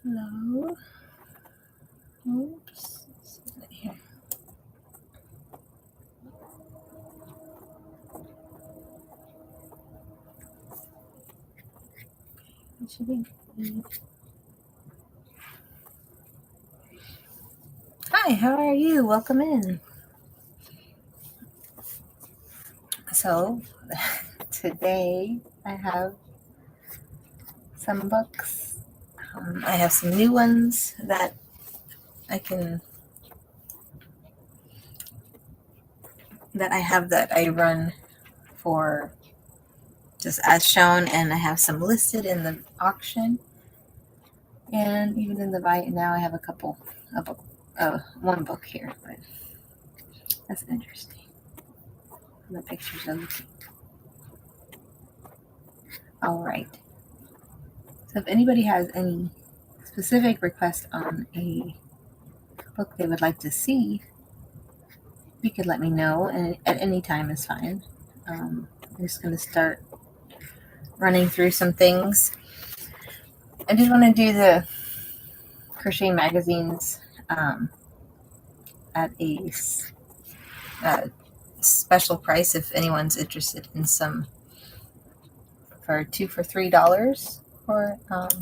Hello. Oops. Right here. It should be good. Hi, how are you? Welcome in. So, today I have some books. I have some new ones that I run for just as shown, and I have some listed in the auction, and even in the buy it now. I have one book here, but that's interesting. The pictures of it. All right. So if anybody has any specific request on a book they would like to see, you could let me know, and at any time is fine. I'm just going to start running through some things. I did want to do the crochet magazines at a special price if anyone's interested in some for $2 for $3. Or let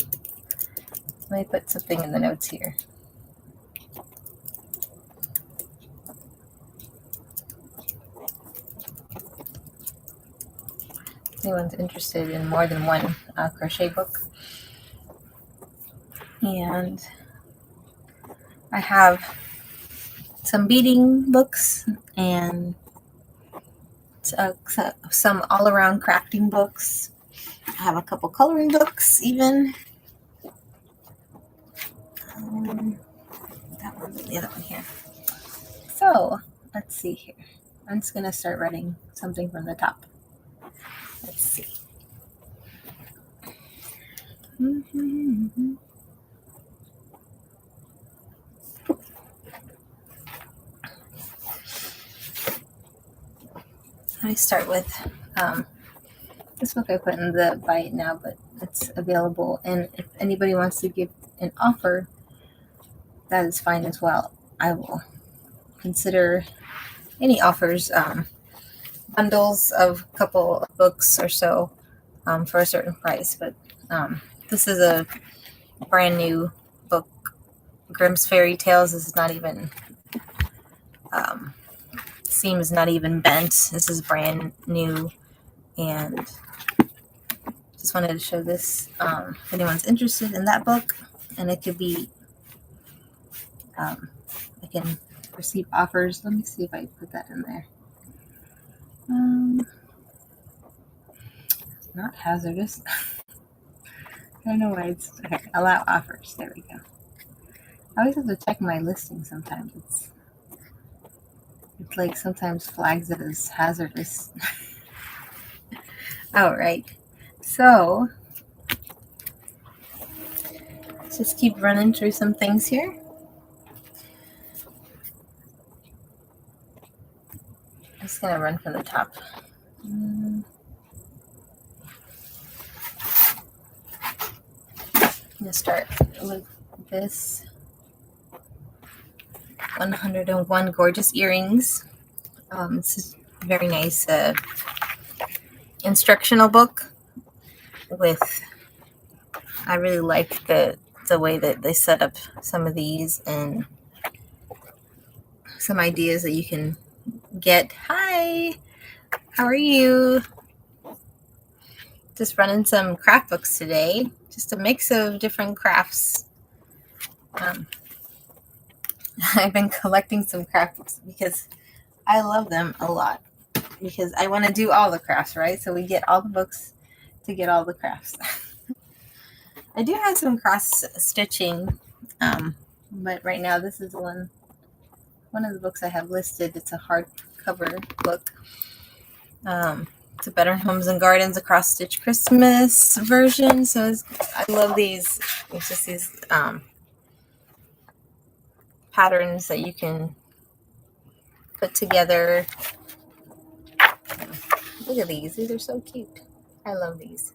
me put something in the notes here. If anyone's interested in more than one crochet book. And I have some beading books and some all-around crafting books. I have a couple coloring books even. That one, the other one here. So let's see here. I'm just going to start writing something from the top. Let's see. I start with this book I put in the buy it now, but it's available. And if anybody wants to give an offer, that is fine as well. I will consider any offers, bundles of a couple of books or so for a certain price. But this is a brand new book. Grimm's Fairy Tales is not even, seam is not even bent. This is brand new, and just wanted to show this if anyone's interested in that book. And it could be, I can receive offers. Let me see if I put that in there. It's not hazardous. I don't know why it's okay. Allow offers. There we go. I always have to check my listing sometimes. It's like sometimes flags it as hazardous. All right. So let's just keep running through some things here. I'm just going to run from the top. I'm going to start with this 101 Gorgeous Earrings. This is a very nice instructional book I really like the way that they set up some of these and some ideas that you can get. Hi, how are you? Just running some craft books today. Just a mix of different crafts. I've been collecting some craft books because I love them a lot. Because I want to do all the crafts, right? So we get all the books to get all the crafts. I do have some cross stitching, but right now this is one of the books I have listed. It's a hardcover book. It's a Better Homes and Gardens, a cross stitch Christmas version. So I love these. It's just these patterns that you can put together. Look at these. These are so cute. I love these.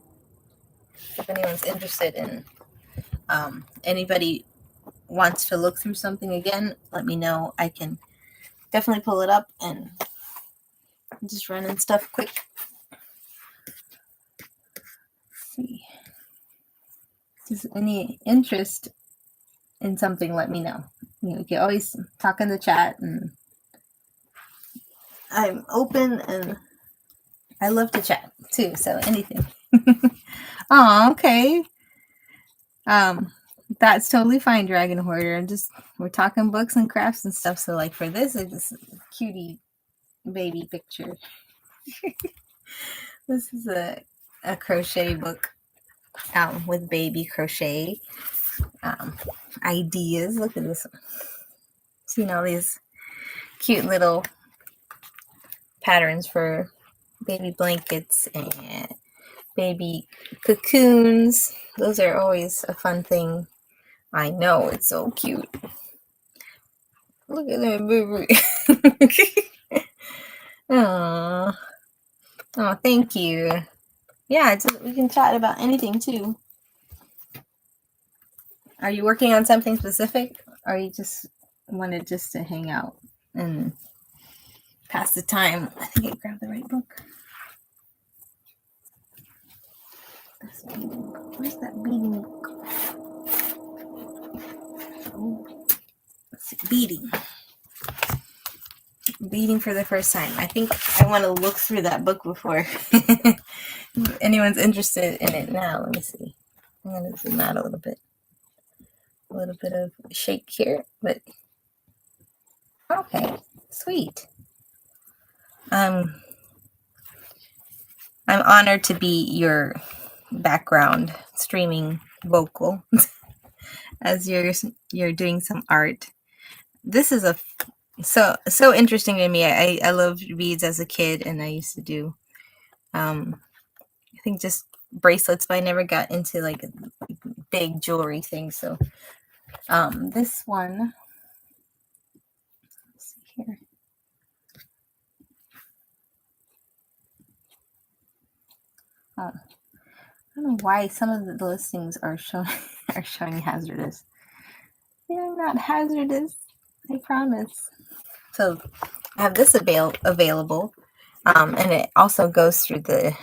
If anyone's interested in Anybody wants to look through something again, let me know. I can definitely pull it up and just running stuff quick. Let's see. Just any interest in something, let me know. You can always talk in the chat, and I'm open and I love to chat too, so anything. Oh, okay. That's totally fine, Dragon Hoarder. We're talking books and crafts and stuff. So like for this, it's a cutie baby picture. This is a crochet book with baby crochet ideas. Look at this one. Seeing all these cute little patterns for baby blankets and baby cocoons. Those are always a fun thing. I know, it's so cute. Look at that baby. Aww. Oh, thank you. Yeah, we can chat about anything too. Are you working on something specific, or you just wanted just to hang out and pass the time? I think I grabbed the right book. Where's that beading book? Oh, let's see, beading. Beading for the first time. I think I want to look through that book before anyone's interested in it now. Let me see. I'm going to zoom out a little bit. A little bit of shake here, but okay, sweet. I'm honored to be your background streaming vocal as you're doing some art. This is so interesting to me. I loved beads as a kid, and I used to do I think just bracelets, but I never got into like a big jewelry thing. So this one, let's see here. I don't know why some of the listings are showing hazardous. They're not hazardous, I promise. So I have this available, and it also goes through the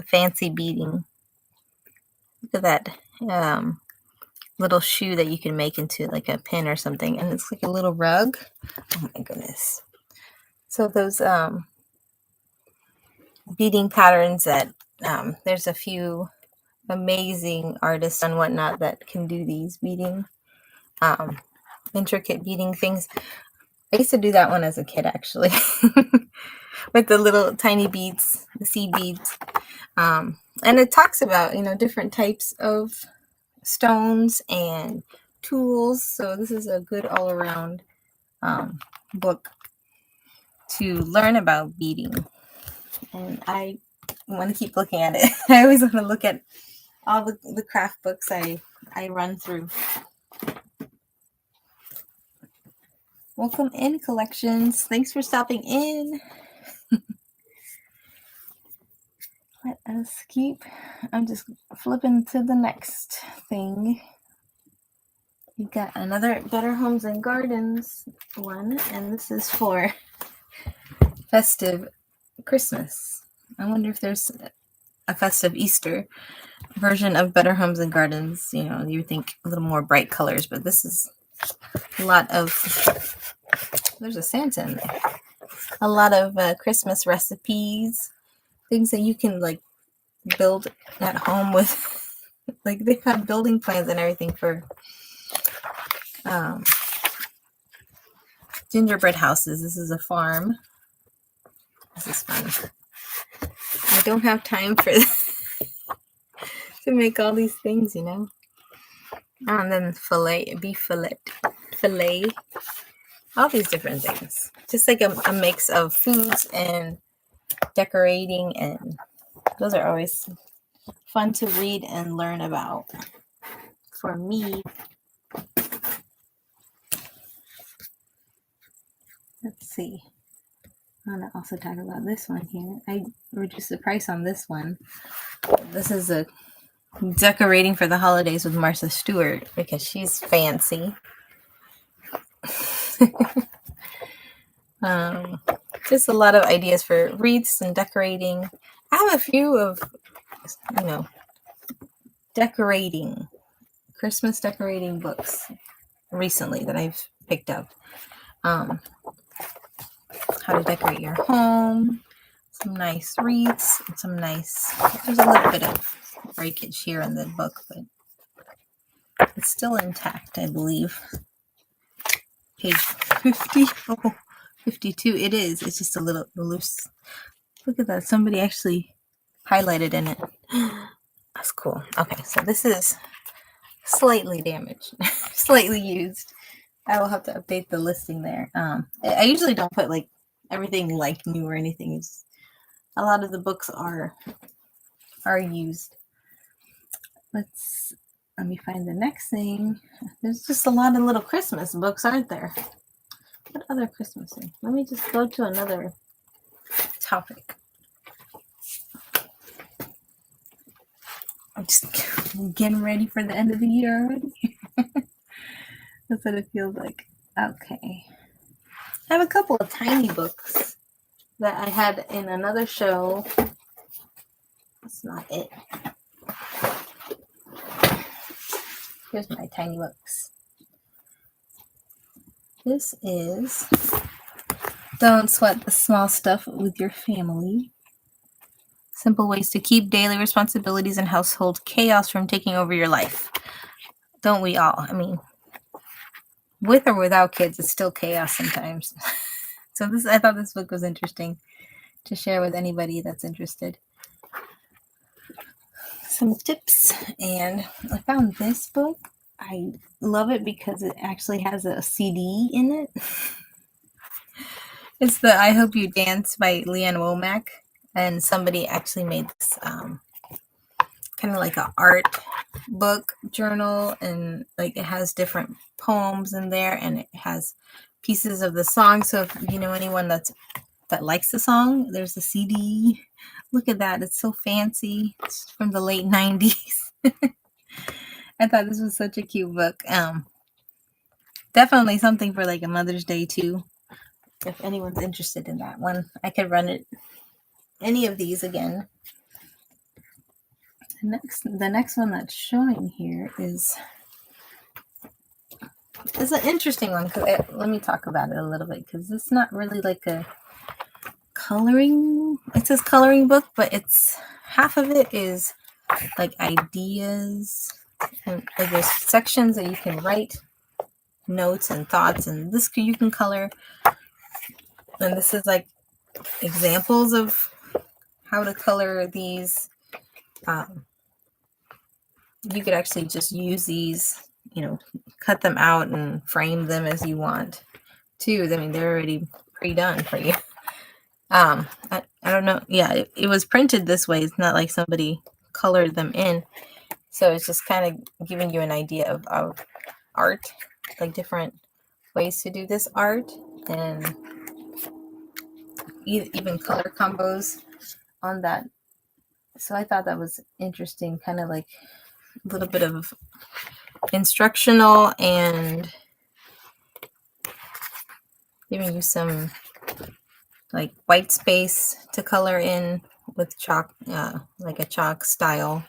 fancy beading. Look at that little shoe that you can make into like a pin or something, and it's like a little rug. Oh my goodness! So those beading patterns that there's a few amazing artists and whatnot that can do these beading, intricate beading things. I used to do that one as a kid, actually, with the little tiny beads, the seed beads. And it talks about, different types of stones and tools. So this is a good all-around book to learn about beading. And I want to keep looking at it. I always want to look at all the craft books I run through. Welcome in, Collections. Thanks for stopping in. Let us keep. I'm just flipping to the next thing. We got another Better Homes and Gardens one, and this is for festive Christmas. I wonder if there's a festive Easter version of Better Homes and Gardens. You think a little more bright colors, but this is a lot of, there's a Santa in there. A lot of Christmas recipes, things that you can like build at home with. Like they have building plans and everything for gingerbread houses. This is a farm. This is fun. I don't have time for to make all these things, And then beef fillet, all these different things. Just like a mix of foods and decorating, and those are always fun to read and learn about. For me, let's see. I want to also talk about this one here. I reduced the price on this one. This is a decorating for the holidays with Martha Stewart because she's fancy. Just a lot of ideas for wreaths and decorating. I have a few of, decorating, Christmas decorating books recently that I've picked up. How to decorate your home, some nice wreaths, and there's a little bit of breakage here in the book, but it's still intact, I believe. Page 50, 52, it is. It's just a little loose. Look at that. Somebody actually highlighted in it. That's cool. Okay, so this is slightly damaged, slightly used. I will have to update the listing there. I usually don't put like everything like new or anything. A lot of the books are used. Let me find the next thing. There's just a lot of little Christmas books, aren't there? What other Christmas thing? Let me just go to another topic. I'm just getting ready for the end of the year already. That's what it feels like. Okay. I have a couple of tiny books that I had in another show. That's not it. Here's my tiny books. This is Don't Sweat the Small Stuff with Your Family. Simple ways to keep daily responsibilities and household chaos from taking over your life. Don't we all? I mean, with or without kids, it's still chaos sometimes. So I thought this book was interesting to share with anybody that's interested. Some tips, and I found this book. I love it because it actually has a CD in it. It's the I Hope You Dance by Leanne Womack, and somebody actually made this kind of like an art book journal, and like it has different poems in there, and it has pieces of the song. So if you know anyone that likes the song, there's a CD. Look at that. It's so fancy. It's from the late 90s. I thought this was such a cute book. Definitely something for like a Mother's Day too. If anyone's interested in that one, I could run it. Any of these again. The next one that's showing here is an interesting one. Let me talk about it a little bit, because it's not really like a coloring. It says coloring book, but it's half of it is like ideas, and like there's sections that you can write notes and thoughts, and this you can color. And this is like examples of how to color these. You could actually just use these, cut them out and frame them as you want too. I mean, they're already pre-done for you. I don't know. Yeah, it was printed this way. It's not like somebody colored them in. So it's just kind of giving you an idea of art, like different ways to do this art, and even color combos on that. So I thought that was interesting, kind of like a little bit of instructional and giving you some like white space to color in with chalk, like a chalk style.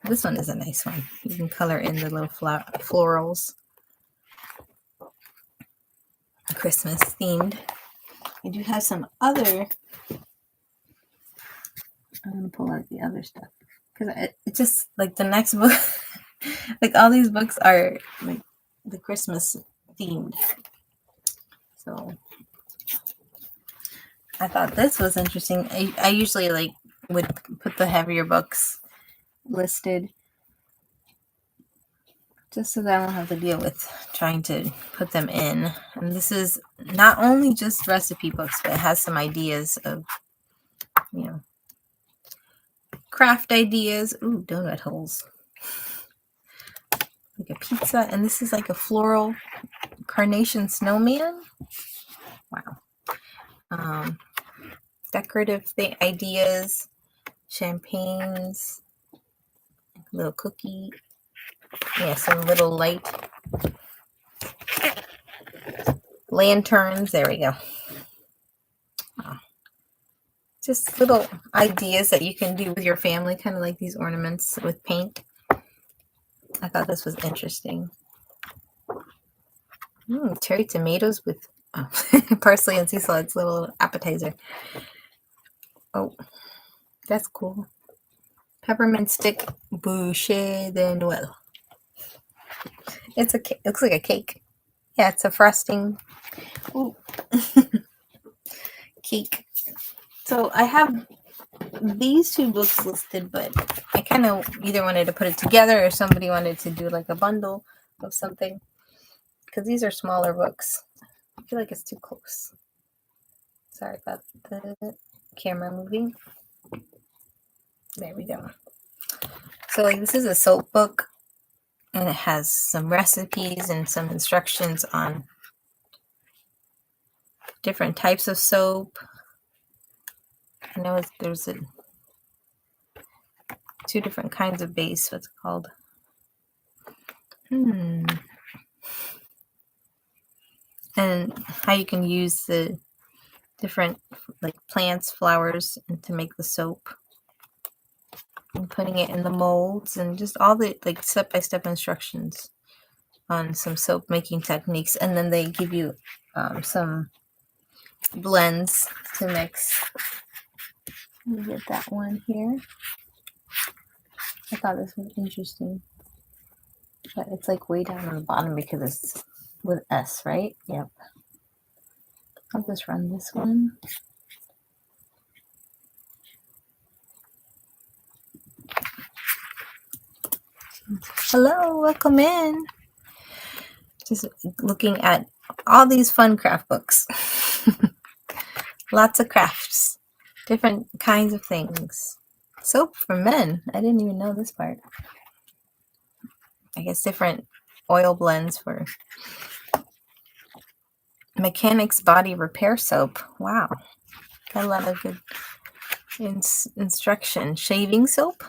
This one is a nice one. You can color in the little florals, Christmas themed. I do have some other. I'm gonna pull out the other stuff because it's just like the next book. Like all these books are like the Christmas themed. So I thought this was interesting. I usually like would put the heavier books listed just so that I don't have to deal with trying to put them in. And this is not only just recipe books, but it has some ideas of, craft ideas. Ooh, donut holes. Like a pizza. And this is like a floral carnation snowman. Wow. Decorative ideas, champagnes, little cookie. Yeah, some little light lanterns. There we go. Just little ideas that you can do with your family, kind of like these ornaments with paint. I thought this was interesting. Cherry tomatoes with parsley and sea salads, little appetizer. Oh, that's cool. Peppermint stick boucher de Noël. It's a cake. Looks like a cake. Yeah, it's a frosting. Ooh. Cake. So I have these two books listed, but I kind of either wanted to put it together or somebody wanted to do like a bundle of something, because these are smaller books. I feel like it's too close. Sorry about the camera moving. There we go. So like, this is a soap book, and it has some recipes and some instructions on different types of soap. I know there's two different kinds of base. What's it called? And how you can use the different like plants, flowers, and to make the soap, and putting it in the molds, and just all the like step-by-step instructions on some soap making techniques. And then they give you some blends to mix. Let me get that one here. I thought this was interesting, but it's like way down on the bottom because it's with S, right? Yep. I'll just run this one. Hello, welcome in. Just looking at all these fun craft books. Lots of crafts, different kinds of things. Soap for men. I didn't even know this part. I guess different oil blends for mechanics body repair soap. Wow. Got a lot of good instruction. Shaving soap.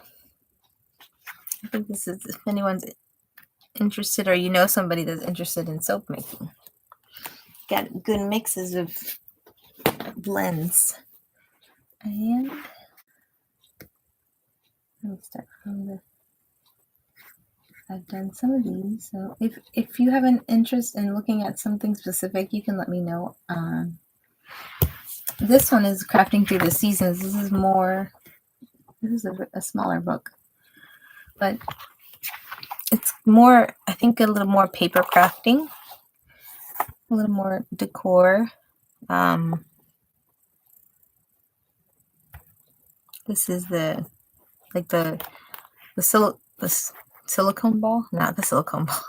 I think this is, if anyone's interested or you know somebody that's interested in soap making. Got good mixes of blends. And let me start from the, I've done some of these. So if you have an interest in looking at something specific, you can let me know. This one is Crafting Through the Seasons. This is a smaller book, but it's more, I think, a little more paper crafting, a little more decor. This is the silicone ball, not the silicone ball.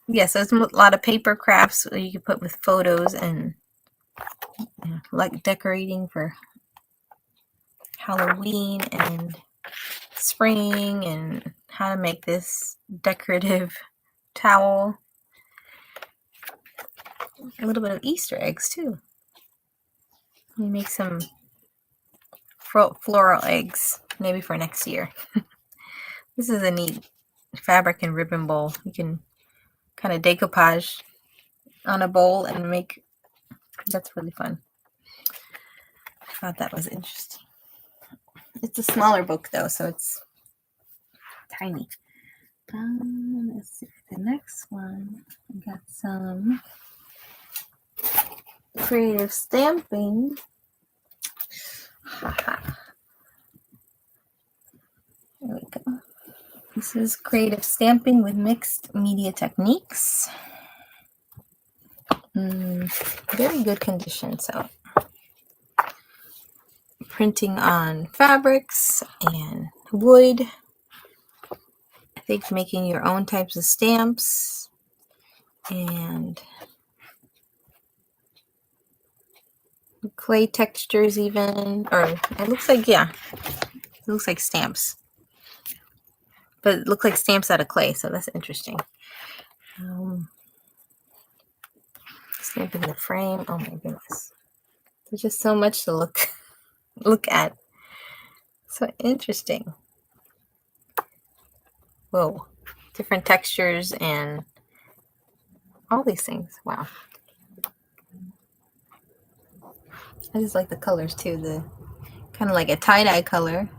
Yeah, so it's a lot of paper crafts that you can put with photos and like decorating for Halloween and spring, and how to make this decorative towel. A little bit of Easter eggs too. We make some floral eggs maybe for next year. This is a neat fabric and ribbon bowl. You can kind of decoupage on a bowl and make, that's really fun. I thought that was interesting. It's a smaller book though, so it's tiny. Let's see the next one. I got some creative stamping. There we go. This is creative stamping with mixed media techniques. Very good condition. So printing on fabrics and wood. I think making your own types of stamps and clay textures even, or it looks like, yeah, it looks like stamps, but it looks like stamps out of clay, so that's interesting. Stamping the frame. Oh my goodness, there's just so much to look at. So interesting. Whoa, different textures and all these things. Wow. I just like the colors too. The kind of like a tie-dye color.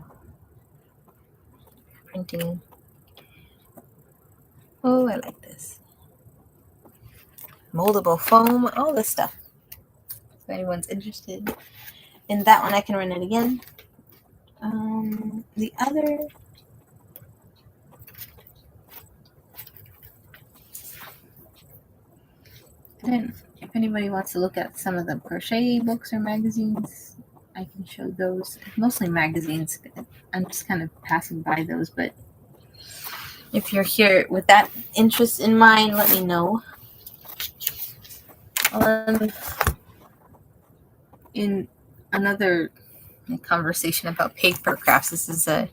Printing. Oh, I like this. Moldable foam, all this stuff. If anyone's interested in that one, I can run it again. The other, then if anybody wants to look at some of the crochet books or magazines, I can show those. Mostly magazines. I'm just kind of passing by those, but if you're here with that interest in mind, let me know. In another conversation about paper crafts, this is a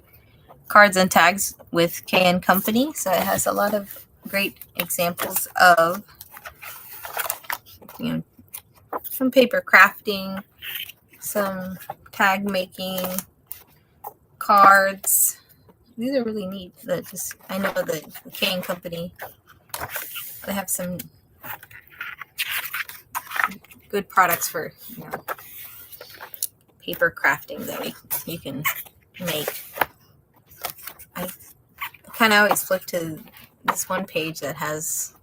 cards and tags with K & Company, so it has a lot of great examples of, you know, some paper crafting, some tag making, cards. These are really neat. I know the K & Company, they have some good products for, you know, paper crafting that you can make. I kind of always flip to this one page that has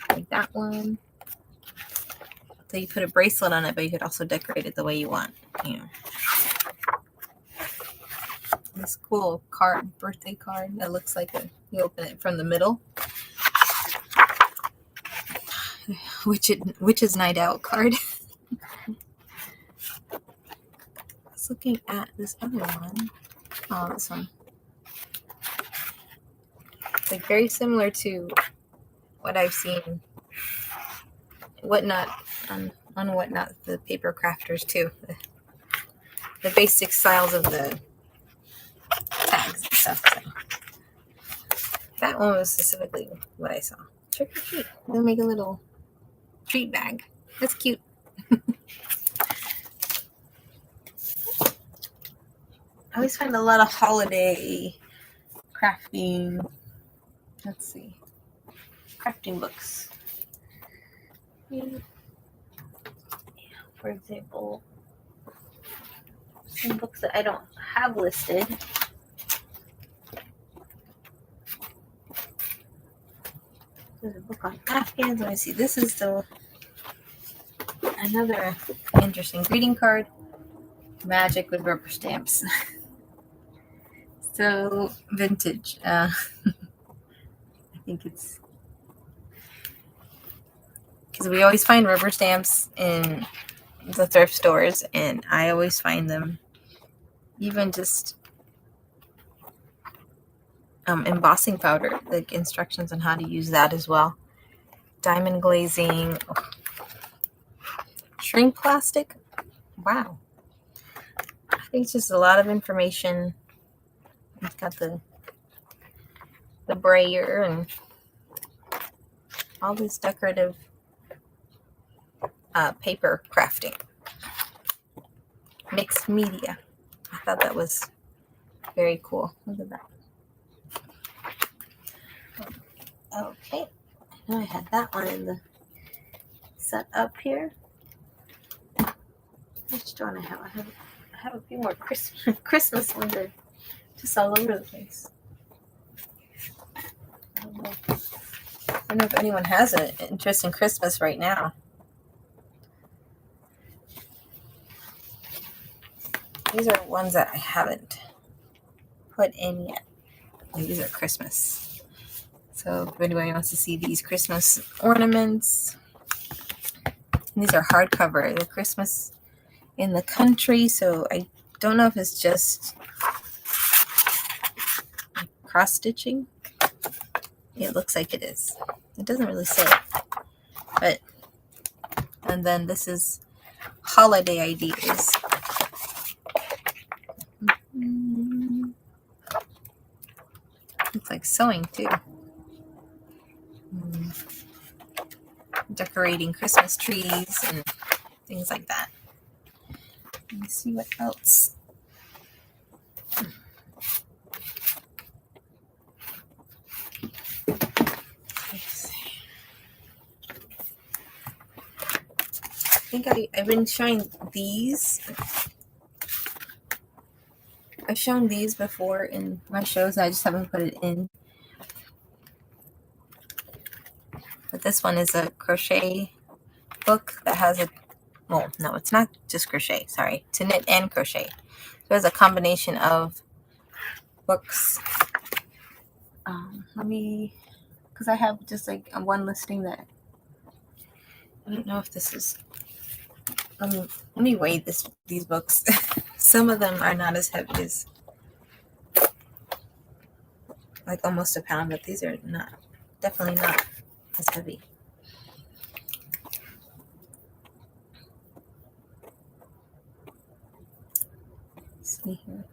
like that one. So you put a bracelet on it, but you could also decorate it the way you want. You know, this cool birthday card that looks like you open it from the middle. Witch's Night Out card. I was looking at this other one. Oh, this one. It's like very similar to what I've seen. Whatnot on Whatnot, the paper crafters too. The basic styles of the tags and stuff. So that one was specifically what I saw. Trick or treat. They'll make a little treat bag. That's cute. I always find a lot of holiday crafting. Let's see. Crafting books. For example, some books that I don't have listed. There's a book on Afghans. Let me see. This is another interesting greeting card. Magic with rubber stamps. So vintage. I think it's because we always find rubber stamps in the thrift stores, and I always find them even just embossing powder, like instructions on how to use that as well. Diamond glazing, shrink plastic. Wow. I think it's just a lot of information. It's got the brayer and all this decorative paper crafting. Mixed media. I thought that was very cool. Look at that. Okay. I know I had that one in the set up here. Which one I have? I have a few more Christmas ones that are just all over the place. I don't know if anyone has an interest in Christmas right now. These are ones that I haven't put in yet. These are Christmas. So if anybody wants to see these Christmas ornaments, these are hardcover. They're Christmas in the country, so I don't know if it's just cross stitching. It looks like it is. It doesn't really say, but and then this is holiday ideas. Looks like sewing too. Decorating Christmas trees and things like that. Let me see what else. think I've been showing these. I've shown these before in my shows. I just haven't put it in. But this one is a crochet book that has a, well, no, it's not just crochet. Sorry, to knit and crochet. So it's a combination of books. Let me, because I have just like one listing that, I don't know if this is, let me weigh these books. Some of them are not as heavy as, like almost a pound, but these are not, definitely not as heavy. Let's see here.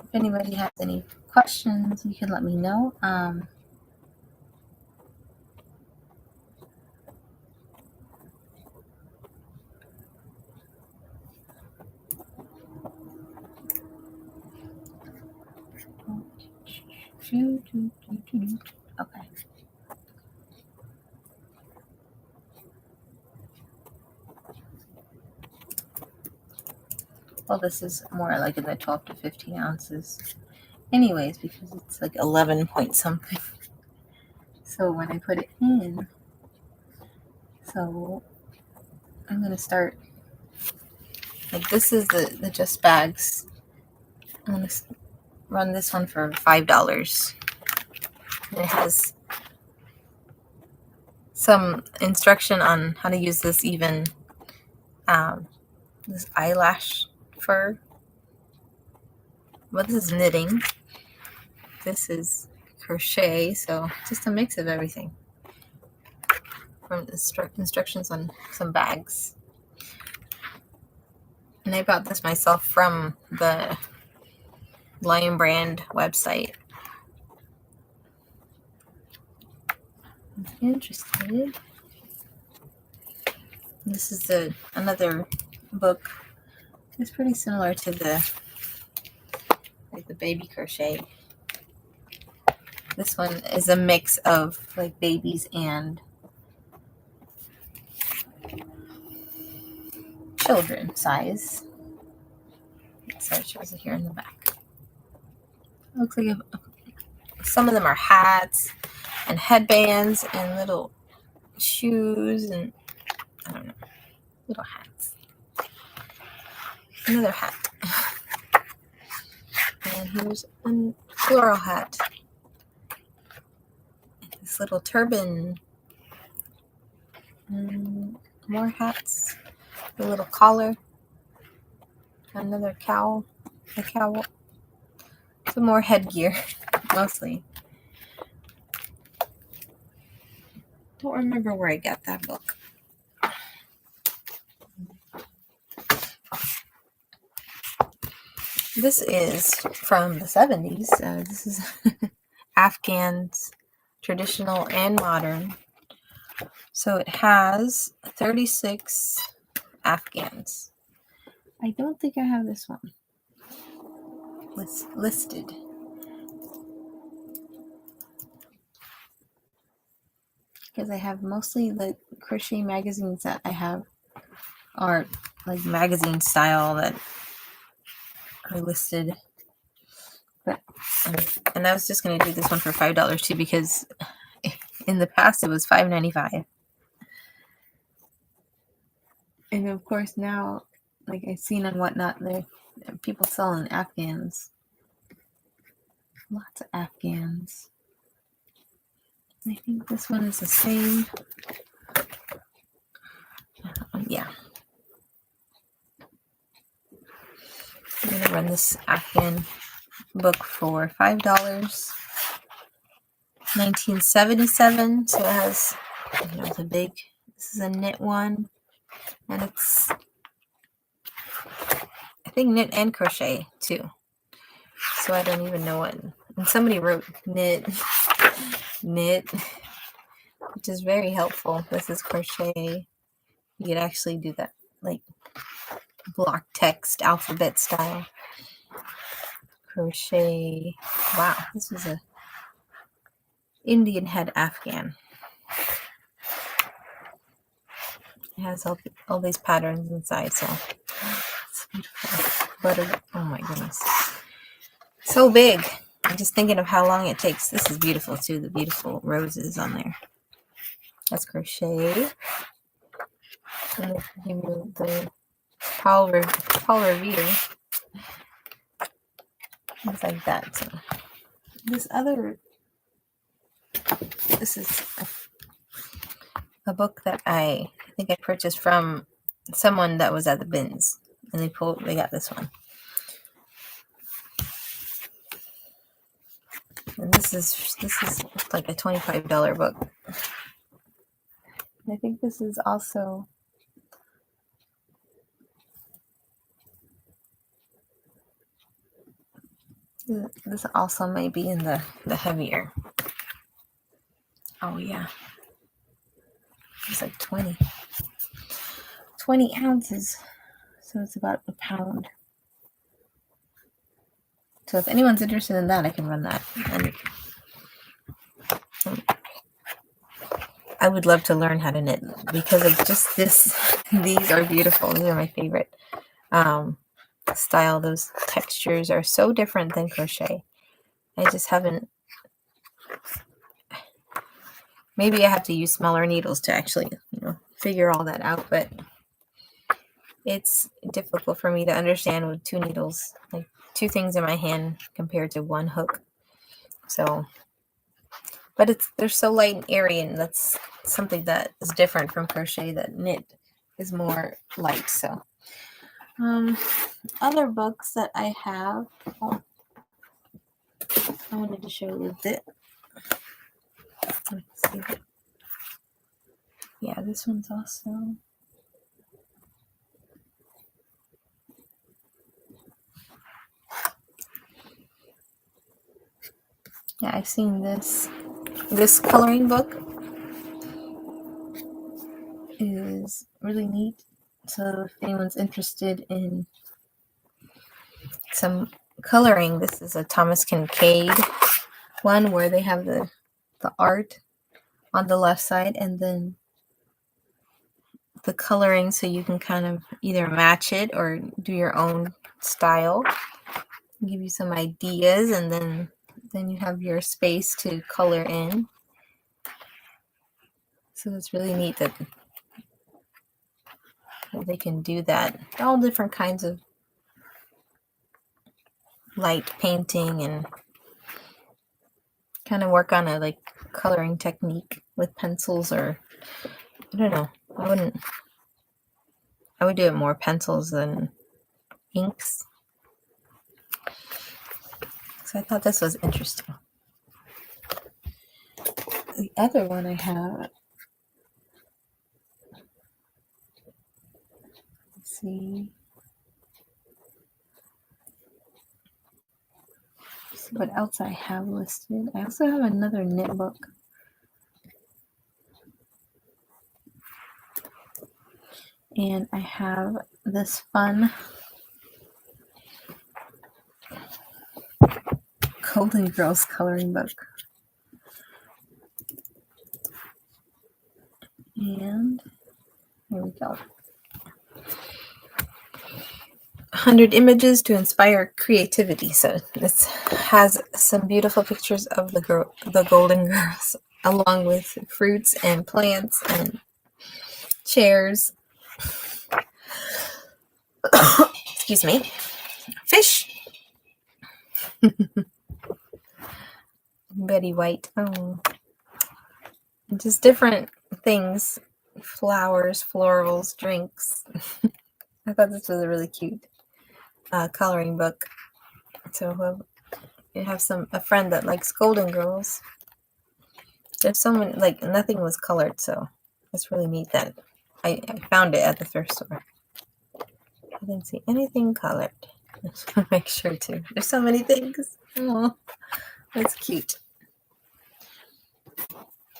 If anybody has any questions, you can let me know. Okay. Well, this is more like in the 12 to 15 ounces. Anyways, because it's like 11 point something. So when I put it in, so I'm going to start, like this is the Just Bags. I'm going to run this one for $5. It has some instruction on how to use this even, this eyelash fur. Well, this is knitting. This is crochet, so just a mix of everything. From instructions on some bags. And I bought this myself from the Lion Brand website. If you're interested. This is another book. It's pretty similar to the baby crochet. This one is a mix of like babies and children size. So it shows it here in the back. It looks like some of them are hats and headbands and little shoes and I don't know, little hats. Another hat. And here's a floral hat. This little turban. And more hats. A little collar. Another cowl. A cowl. Some more headgear, mostly. Don't remember where I got that book. This is from the 70s. This is Afghans, traditional and modern. So it has 36 Afghans. I don't think I have this one listed. Because I have mostly the crochet magazines that I have are like magazine style that are listed. But and I was just gonna do this one for $5 too, because in the past it was $5.95. And of course now, like I've seen on Whatnot, there people selling Afghans. Lots of Afghans. I think this one is the same. Yeah. I'm gonna run this Afghan book for $5. 1977. So it has, the big. This is a knit one, and it's, I think, knit and crochet too. So I don't even know what. And somebody wrote knit, which is very helpful. This is crochet. You could actually do that, like block text, alphabet style. Crochet. Wow, this was a Indian head Afghan. It has all these patterns inside, so it's beautiful. Butter, oh my goodness. So big. I'm just thinking of how long it takes. This is beautiful too, the beautiful roses on there. That's crochet. And they give you the Paul Revere. Things like that. So this is a book that I think I purchased from someone that was at the bins, and they got this one. And this is like a $25 book. And I think this is also may be in the heavier. Oh yeah, it's like 20 ounces, so it's about a pound. So if anyone's interested in that, I can run that. And I would love to learn how to knit because of just this. These are beautiful. These are my favorite style. Those textures are so different than crochet. I just haven't. Maybe I have to use smaller needles to actually, figure all that out. But it's difficult for me to understand with two needles, like two things in my hand compared to one hook. So, but they're so light and airy, and that's something that is different from crochet. That knit is more light. So, other books that I have. Oh, I wanted to show you this. Let's see. Yeah, this one's also. Yeah, I've seen this. This coloring book is really neat. So if anyone's interested in some coloring, this is a Thomas Kincaid one where they have the art on the left side and then the coloring, so you can kind of either match it or do your own style. Give you some ideas, and then you have your space to color in. So it's really neat that they can do that. All different kinds of light painting and kind of work on a coloring technique with pencils, or I don't know. I would do it more pencils than inks. So I thought this was interesting. The other one I have, let's see what else I have listed. I also have another knit book. And I have this fun Golden Girls coloring book. And here we go. 100 images to inspire creativity. So this has some beautiful pictures of the Golden Girls, along with fruits and plants and chairs. Excuse me. Fish. Betty White. Oh, just different things. Flowers, florals, drinks. I thought this was a really cute coloring book. So you have a friend that likes Golden Girls. There's someone nothing was colored, so it's really neat that I found it at the thrift store. I didn't see anything colored. Make sure to. There's so many things. Oh, that's cute.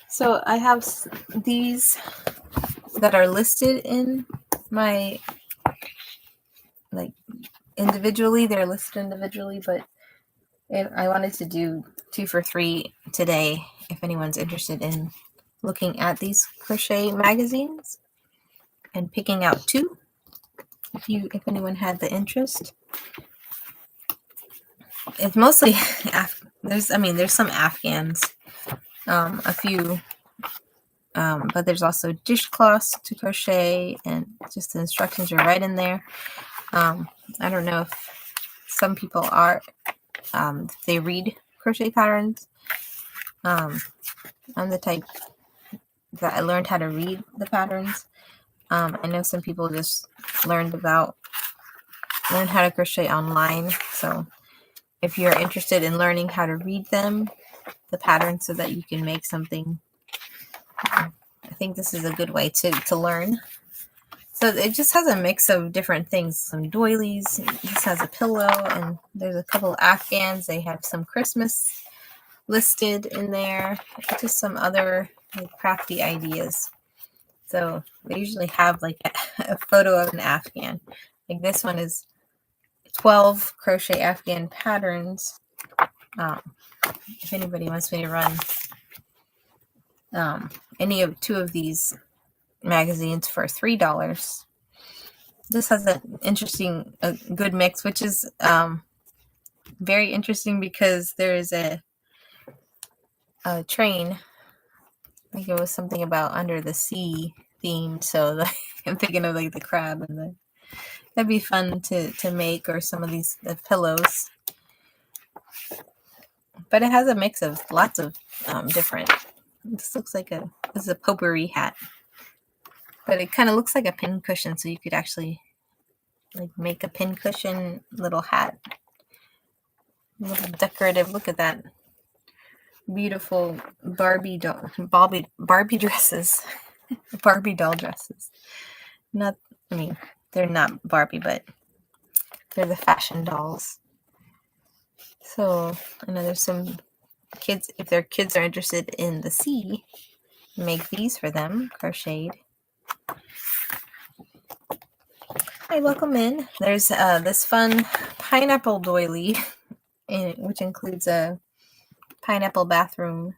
So I have these that are listed in my individually. They're listed individually, but And I wanted to do 2 for 3 today if anyone's interested in looking at these crochet magazines and picking out 2 if anyone had the interest. It's mostly there's some Afghans, a few, but there's also dishcloths to crochet, and just the instructions are right in there. I don't know if some people are they read crochet patterns. I'm the type that I learned how to read the patterns. I know some people just learn how to crochet online. So if you're interested in learning how to read them, the patterns, so that you can make something, I think this is a good way to learn. So it just has a mix of different things. Some doilies. This has a pillow, and there's a couple of Afghans. They have some Christmas listed in there. Just some other crafty ideas. So they usually have like a photo of an Afghan. Like this one is 12 crochet Afghan patterns. If anybody wants me to run any of 2 of these magazines for $3. This has a good mix, which is very interesting because there is a train. I think it was something about under the sea themed, so I'm thinking of like the crab, and that'd be fun to make, or some of these pillows. But it has a mix of lots of different. This looks like this is a potpourri hat, but it kind of looks like a pin cushion, so you could actually like make a pin cushion little hat, a little decorative. Look at that beautiful Barbie dresses, Barbie doll dresses. They're not Barbie, but they're the fashion dolls. So I know there's some kids, if their kids are interested in the sea, make these for them, crocheted. Hi, welcome in. There's this fun pineapple doily, which includes a pineapple bathroom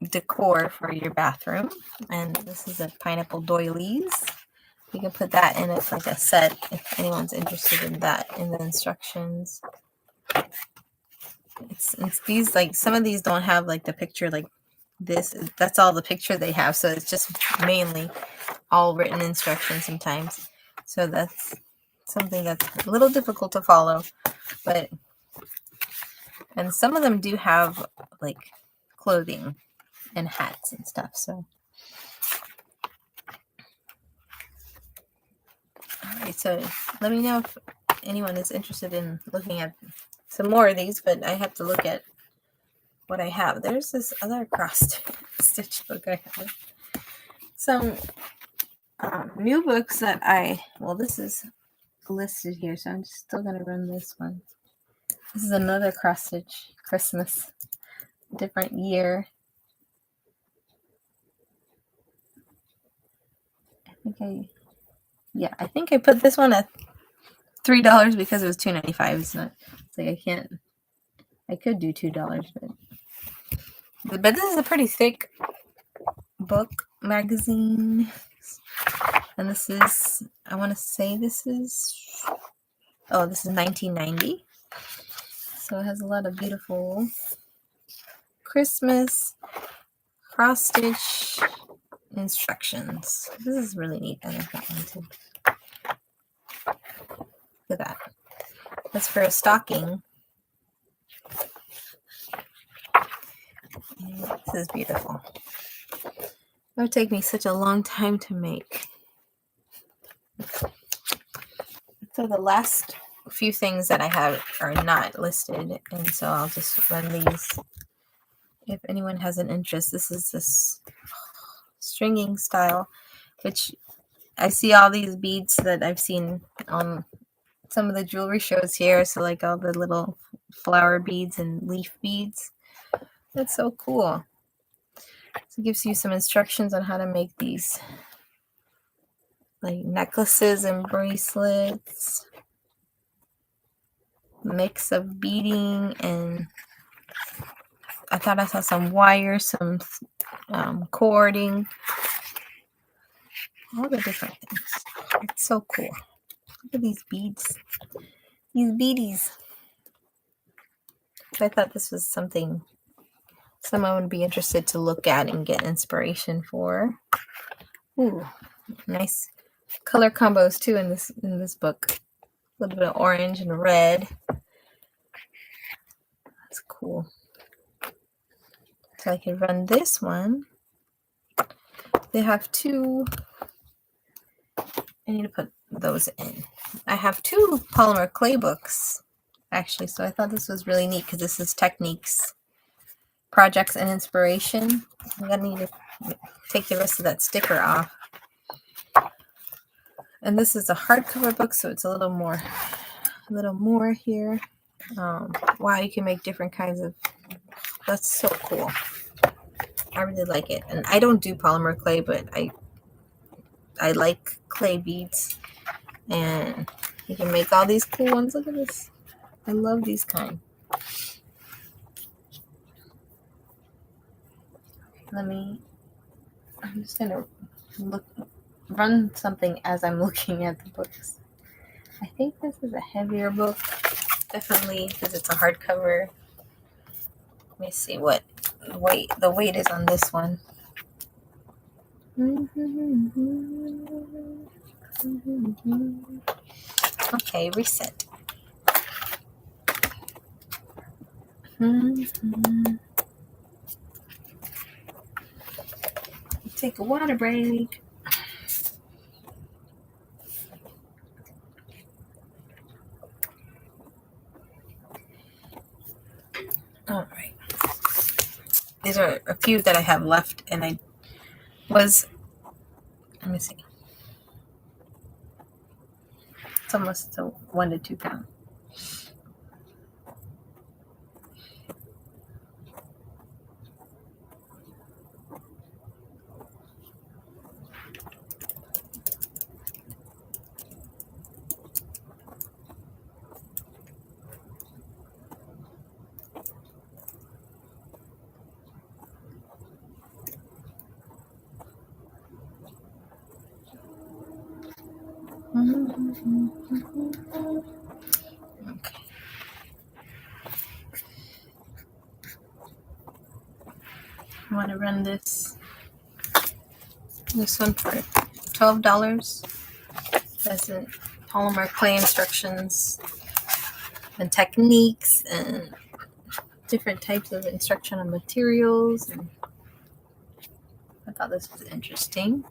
decor for your bathroom. And this is a pineapple doilies. You can put that in it like a set if anyone's interested in that in the instructions. It's these, like, some of these don't have like the picture like this. That's all the picture they have, so it's just mainly all written instructions sometimes. So that's something that's a little difficult to follow, and some of them do have like clothing and hats and stuff. So all right, so let me know if anyone is interested in looking at some more of these, but I have to look at what I have. There's this other cross stitch book I have. Some new books that this is listed here, so I'm still going to run this one. This is another cross stitch Christmas, different year. I think I put this one at $3 because it was $2.95. It's like I could do $2, but this is a pretty thick book magazine, and this is, I want to say this is 1990. So it has a lot of beautiful Christmas cross stitch instructions. This is really neat. I like that one too. Look at that. That's for a stocking. This is beautiful. It would take me such a long time to make. So the last few things that I have are not listed, and so I'll just run these if anyone has an interest. This is this stringing style, which I see all these beads that I've seen on some of the jewelry shows here. So like all the little flower beads and leaf beads. That's so cool. So it gives you some instructions on how to make these like necklaces and bracelets. mix of beading, and I thought I saw some wire, some cording, all the different things. It's so cool. Look at these beads, these beadies. I thought this was something someone would be interested to look at and get inspiration for. Ooh, nice color combos too in this book. A little bit of orange and red. That's cool. So I can run this one. They have two. I need to put those in. I have two polymer clay books, actually, so I thought this was really neat because this is techniques, projects, and inspiration. I'm gonna need to take the rest of that sticker off. And this is a hardcover book, so it's a little more here. Wow, you can make different kinds of. That's so cool. I really like it, and I don't do polymer clay, but I like clay beads, and you can make all these cool ones. Look at this. I love these kind. I'm just gonna run something as I'm looking at the books. I think this is a heavier book, definitely, because it's a hardcover. Let me see what the weight is on this one. Okay, reset. Take a water break. All right. These are a few that I have left, and let me see. It's almost 1 to 2 pounds. Okay. I want to run this one for $12. That's in polymer clay instructions and techniques and different types of instructional materials. And I thought this was interesting.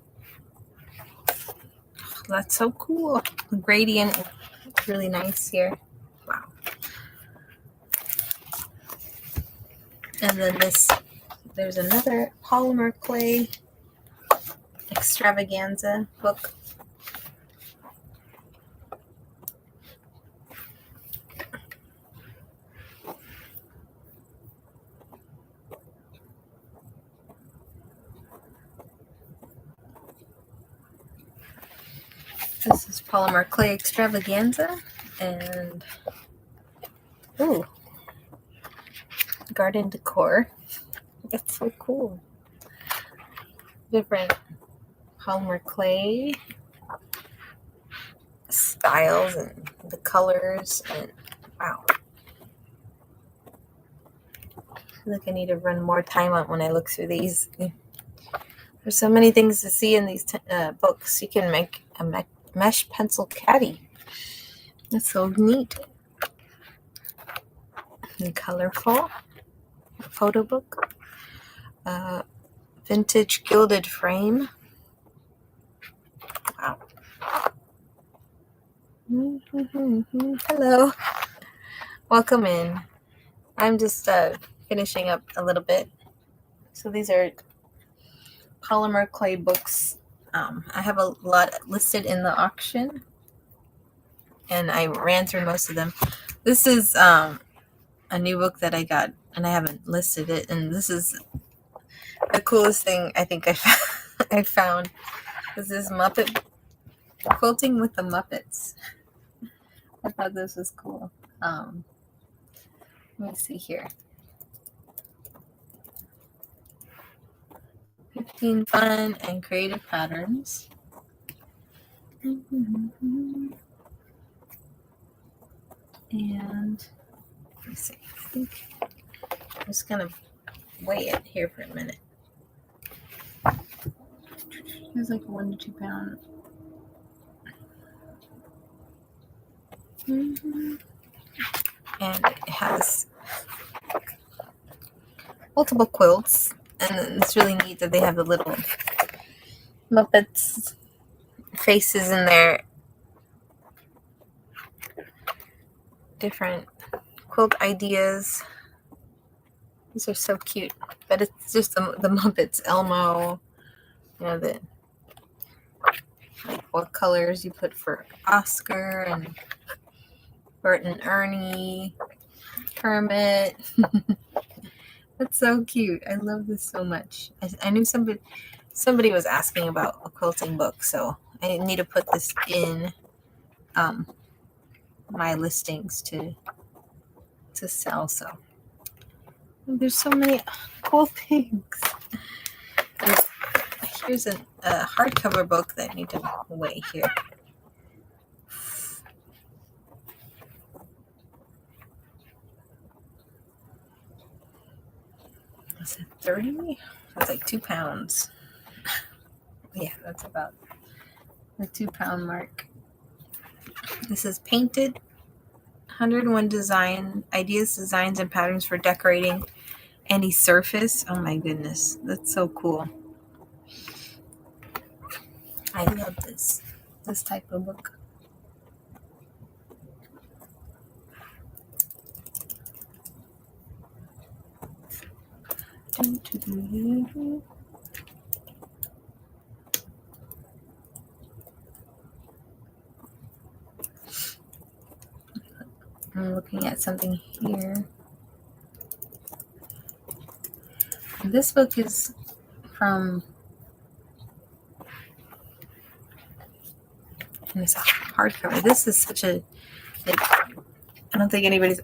That's so cool. The gradient is really nice here. Wow. And then there's another polymer clay extravaganza book. This is polymer clay extravaganza, and ooh, garden decor. That's so cool. Different polymer clay styles and the colors, and wow. I feel like I need to run more time on when I look through these. There's so many things to see in these books. You can make a mesh pencil caddy. That's so neat and colorful. Photo book. Vintage gilded frame. Wow. Hello. Welcome in. I'm just finishing up a little bit. So these are polymer clay books. I have a lot listed in the auction, and I ran through most of them. This is a new book that I got, and I haven't listed it, and this is the coolest thing I think I found. This is Muppet quilting with the Muppets. I thought this was cool. Let me see here. 15 fun and creative patterns. And let me see. I think I'm just gonna weigh it here for a minute. It's like a 1 to 2 pound. And it has multiple quilts, and it's really neat that they have the little Muppets faces in there. Different quilt ideas. These are so cute, but it's just the Muppets. Elmo, you know, the like what colors you put for Oscar and Bert and Ernie, Kermit. That's so cute. I love this so much. I knew somebody was asking about a quilting book, so I need to put this in my listings to sell. So there's so many cool things. Here's a hardcover book that I need to weigh here. Is it 30? That's like 2 pounds. Yeah, that's about the 2 pound mark. This is Painted 101 ideas, designs, and patterns for decorating any surface. Oh my goodness, that's so cool. I love this type of book. I'm looking at something here. This book is from, and it's a hardcover. This is such a, like, I don't think anybody's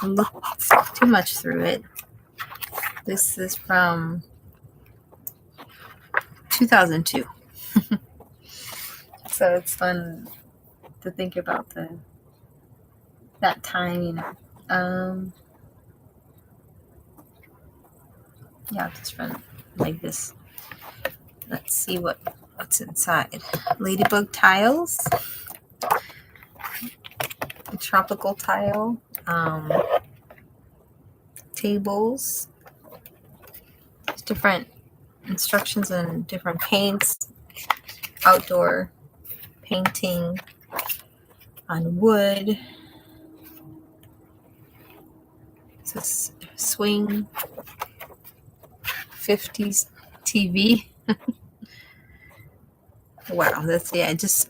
looked too much through it. This is from 2002. So it's fun to think about that time, you know. Yeah, just run like this. Let's see what's inside. Ladybug tiles, a tropical tile, tables, different instructions on different paints, outdoor painting on wood. This is swing 50s TV. Wow, that's, yeah, just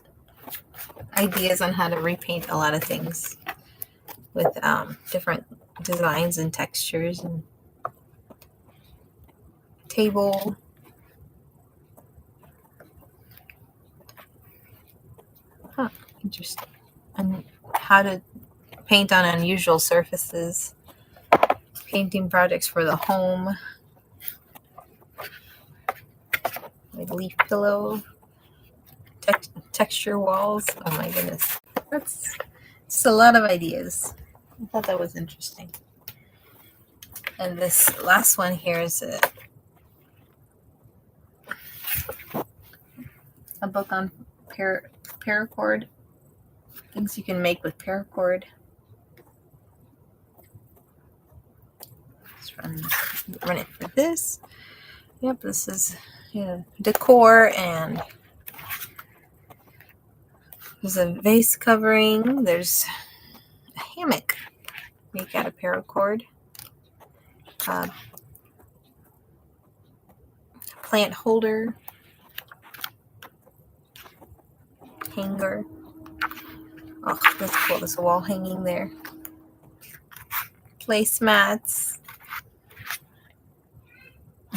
ideas on how to repaint a lot of things with different designs and textures. And table, interesting, and how to paint on unusual surfaces, painting projects for the home, like leaf pillow, texture walls. Oh my goodness, that's just a lot of ideas. I thought that was interesting. And this last one here is a book on paracord, things you can make with paracord. Let's run it for this. Yep, this is decor, and there's a vase covering. There's a hammock make out of paracord. Plant holder, hanger. Oh, that's cool. There's a wall hanging there. Placemats,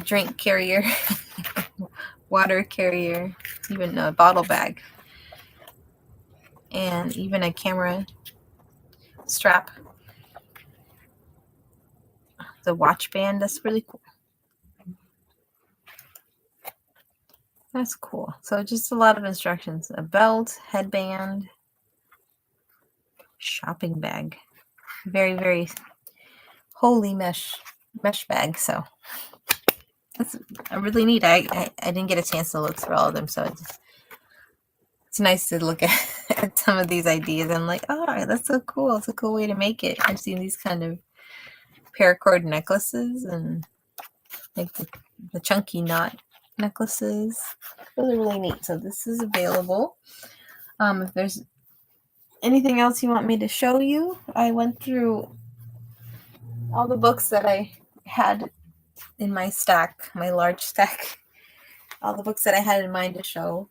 drink carrier, water carrier, even a bottle bag. and even a camera strap. The watch band, that's really cool. That's cool. So just a lot of instructions. A belt, headband, shopping bag. Very, very holy mesh bag. So that's really neat. I didn't get a chance to look through all of them, so it's nice to look at some of these ideas. I'm like, oh, that's so cool. It's a cool way to make it. I've seen these kind of paracord necklaces and like the chunky knot necklaces. Really, really neat. So this is available. If there's anything else you want me to show you, I went through all the books that I had in my stack, my large stack, all the books that I had in mind to show.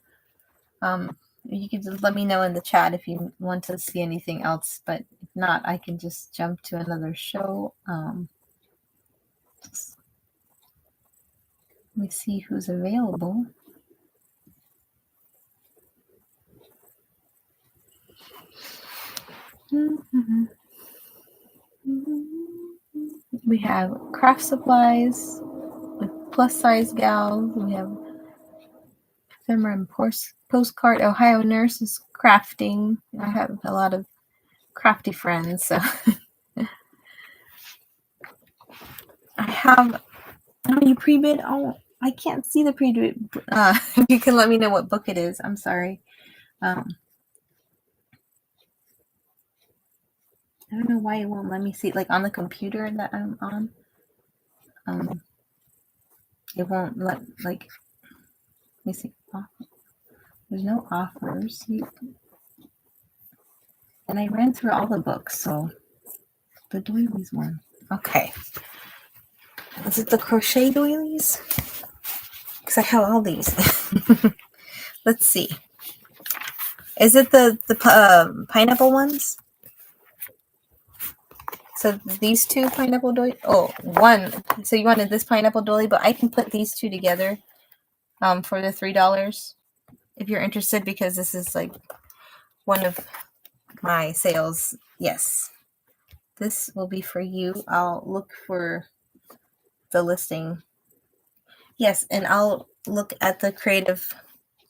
You can just let me know in the chat if you want to see anything else, but if not, I can just jump to another show. Just, let me see who's available. We have craft supplies with plus size gals. We have ephemera and postcard. Ohio nurses crafting. I have a lot of crafty friends, so I have. Oh, you pre-bid? Oh, I can't see the pre-bid. You can let me know what book it is. I'm sorry. I don't know why it won't let me see. Like on the computer that I'm on, it won't let. Like, let me see. There's no offers. And I ran through all the books, so the doilies one. Okay. Is it the crochet doilies? Because I have all these. Let's see. Is it the pineapple ones? So these two pineapple doilies. Oh, one. So you wanted this pineapple doily, but I can put these two together for the $3 if you're interested, because this is like one of my sales. Yes. This will be for you. I'll look for the listing. Yes, and I'll look at the creative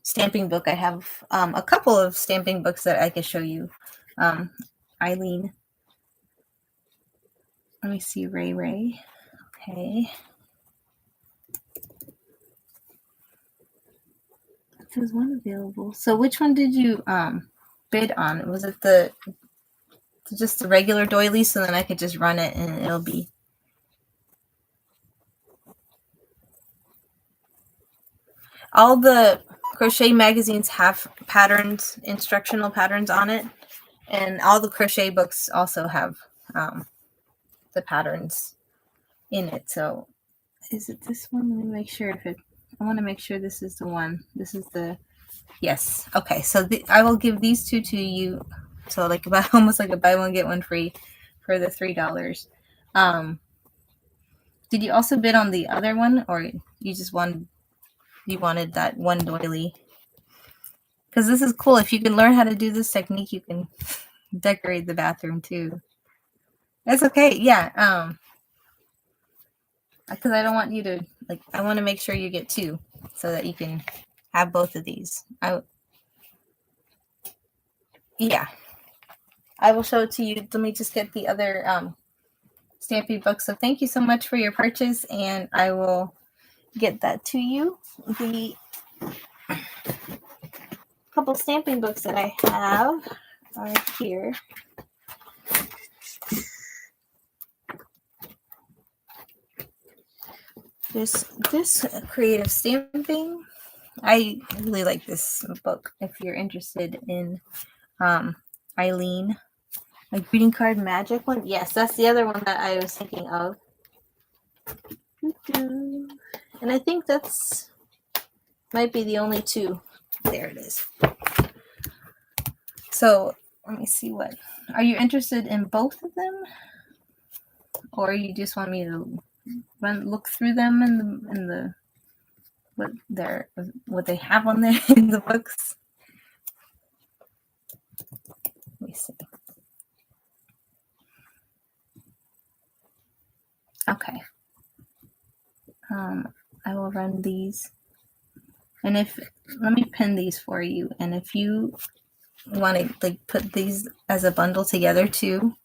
stamping book. I have a couple of stamping books that I can show you. Eileen. Let me see, Ray. Okay. There's one available. So which one did you bid on? Was it just the regular doily, so then I could just run it and it'll be... All the crochet magazines have patterns, instructional patterns on it, and all the crochet books also have the patterns in it. So is it this one? Let me make sure I want to make sure this is the one. This is the... Yes. Okay. So I will give these two to you. So like about almost like a buy one get one free for the $3. Did you also bid on the other one, or you just wanted that one doily? Because this is cool. If you can learn how to do this technique, you can decorate the bathroom too. That's okay. Yeah. Because I don't want you to I want to make sure you get two so that you can have both of these. Yeah. I will show it to you. Let me just get the other Stampy book. So thank you so much for your purchase, and I will get that to you. The couple stamping books that I have are here. This creative stamping. I really like this book. If you're interested in Eileen, a greeting card magic one. Yes, that's the other one that I was thinking of. And I think that's might be the only two. There it is. So let me see what. Are you interested in both of them, or you just want me to look through them in the what they have on there in the books? Let me see. Okay. I will run these. And let me pin these for you. And if you want to like put these as a bundle together too,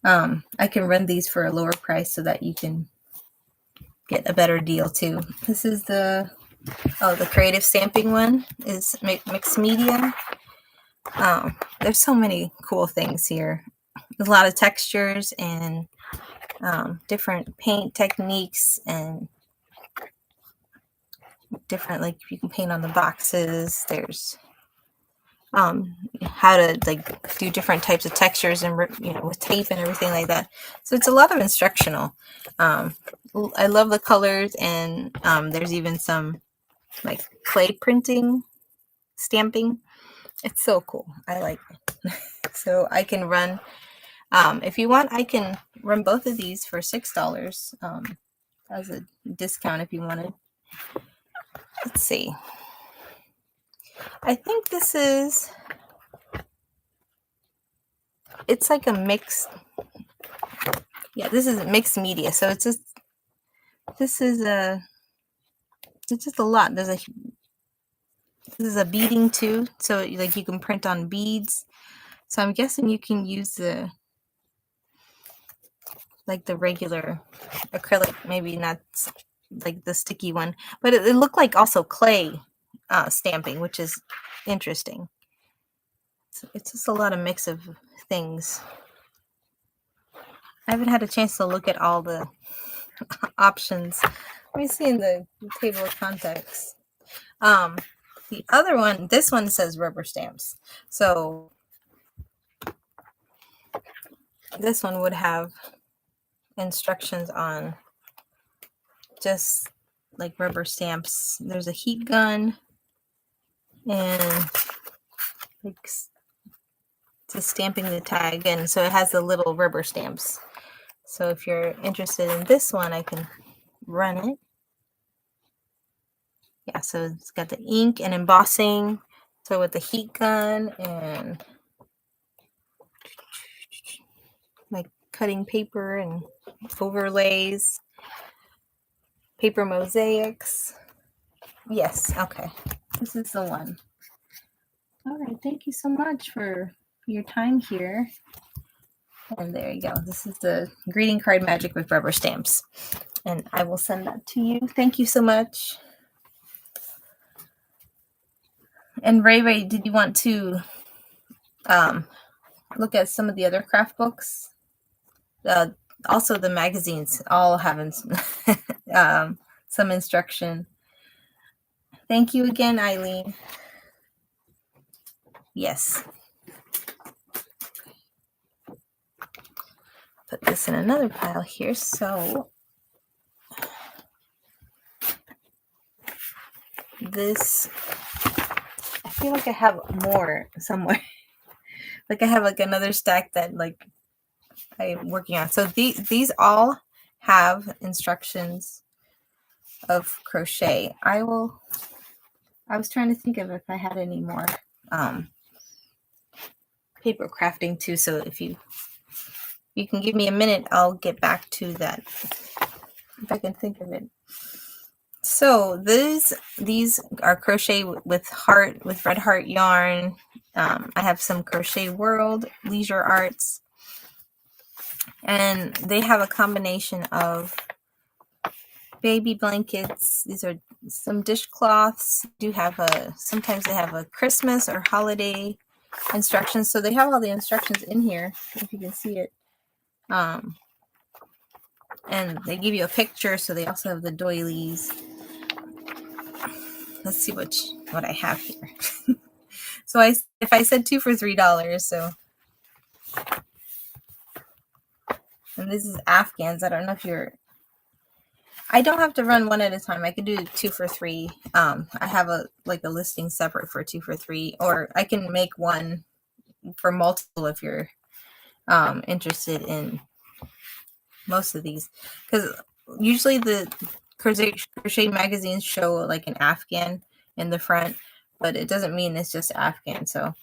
I can run these for a lower price so that you can get a better deal too. This is the creative stamping one is mixed media. There's so many cool things here. There's a lot of textures and different paint techniques and different, like you can paint on the boxes. There's how to like do different types of textures and with tape and everything like that. So it's a lot of instructional. I love the colors, and there's even some like clay printing, stamping. It's so cool. I like it. So I can run, if you want, I can run both of these for $6 as a discount if you wanted. Let's see. I think this is, it's like a mix. Yeah, this is mixed media. So it's just, this is it's just a lot. This is a beading too. So like you can print on beads. So I'm guessing you can use the regular acrylic, maybe not like the sticky one, but it looked like also clay stamping, which is interesting. So it's just a lot of mix of things. I haven't had a chance to look at all the options. Let me see in the table of contents. The other one, this one says rubber stamps. So this one would have instructions on just like rubber stamps. There's a heat gun and like just stamping the tag, and so it has the little rubber stamps. So if you're interested in this one, I can run it. Yeah, so it's got the ink and embossing. So with the heat gun and like cutting paper and overlays, paper mosaics. Yes, okay. This is the one. All right, thank you so much for your time here. And there you go. This is the greeting card magic with rubber stamps. And I will send that to you. Thank you so much. And Ray, did you want to look at some of the other craft books? Also, the magazines all have some instruction. Thank you again, Eileen. Yes. Put this in another pile here. So this, I feel like I have more somewhere. Like I have like another stack that like I'm working on. So these all have instructions of crochet. I was trying to think of if I had any more paper crafting too. So if you can give me a minute, I'll get back to that if I can think of it. So these are crochet with red heart yarn. I have some Crochet World Leisure Arts, and they have a combination of baby blankets. These are some dishcloths. Sometimes they have a Christmas or holiday instructions. So they have all the instructions in here, if you can see it. And they give you a picture, so they also have the doilies. Let's see what I have here. So if I said 2 for $3, so. And this is Afghans. I don't know if I don't have to run one at a time. I can do 2 for $3. I have a listing separate for 2 for $3, or I can make one for multiple if you're interested in most of these, because usually the crochet magazines show like an Afghan in the front, but it doesn't mean it's just Afghan. So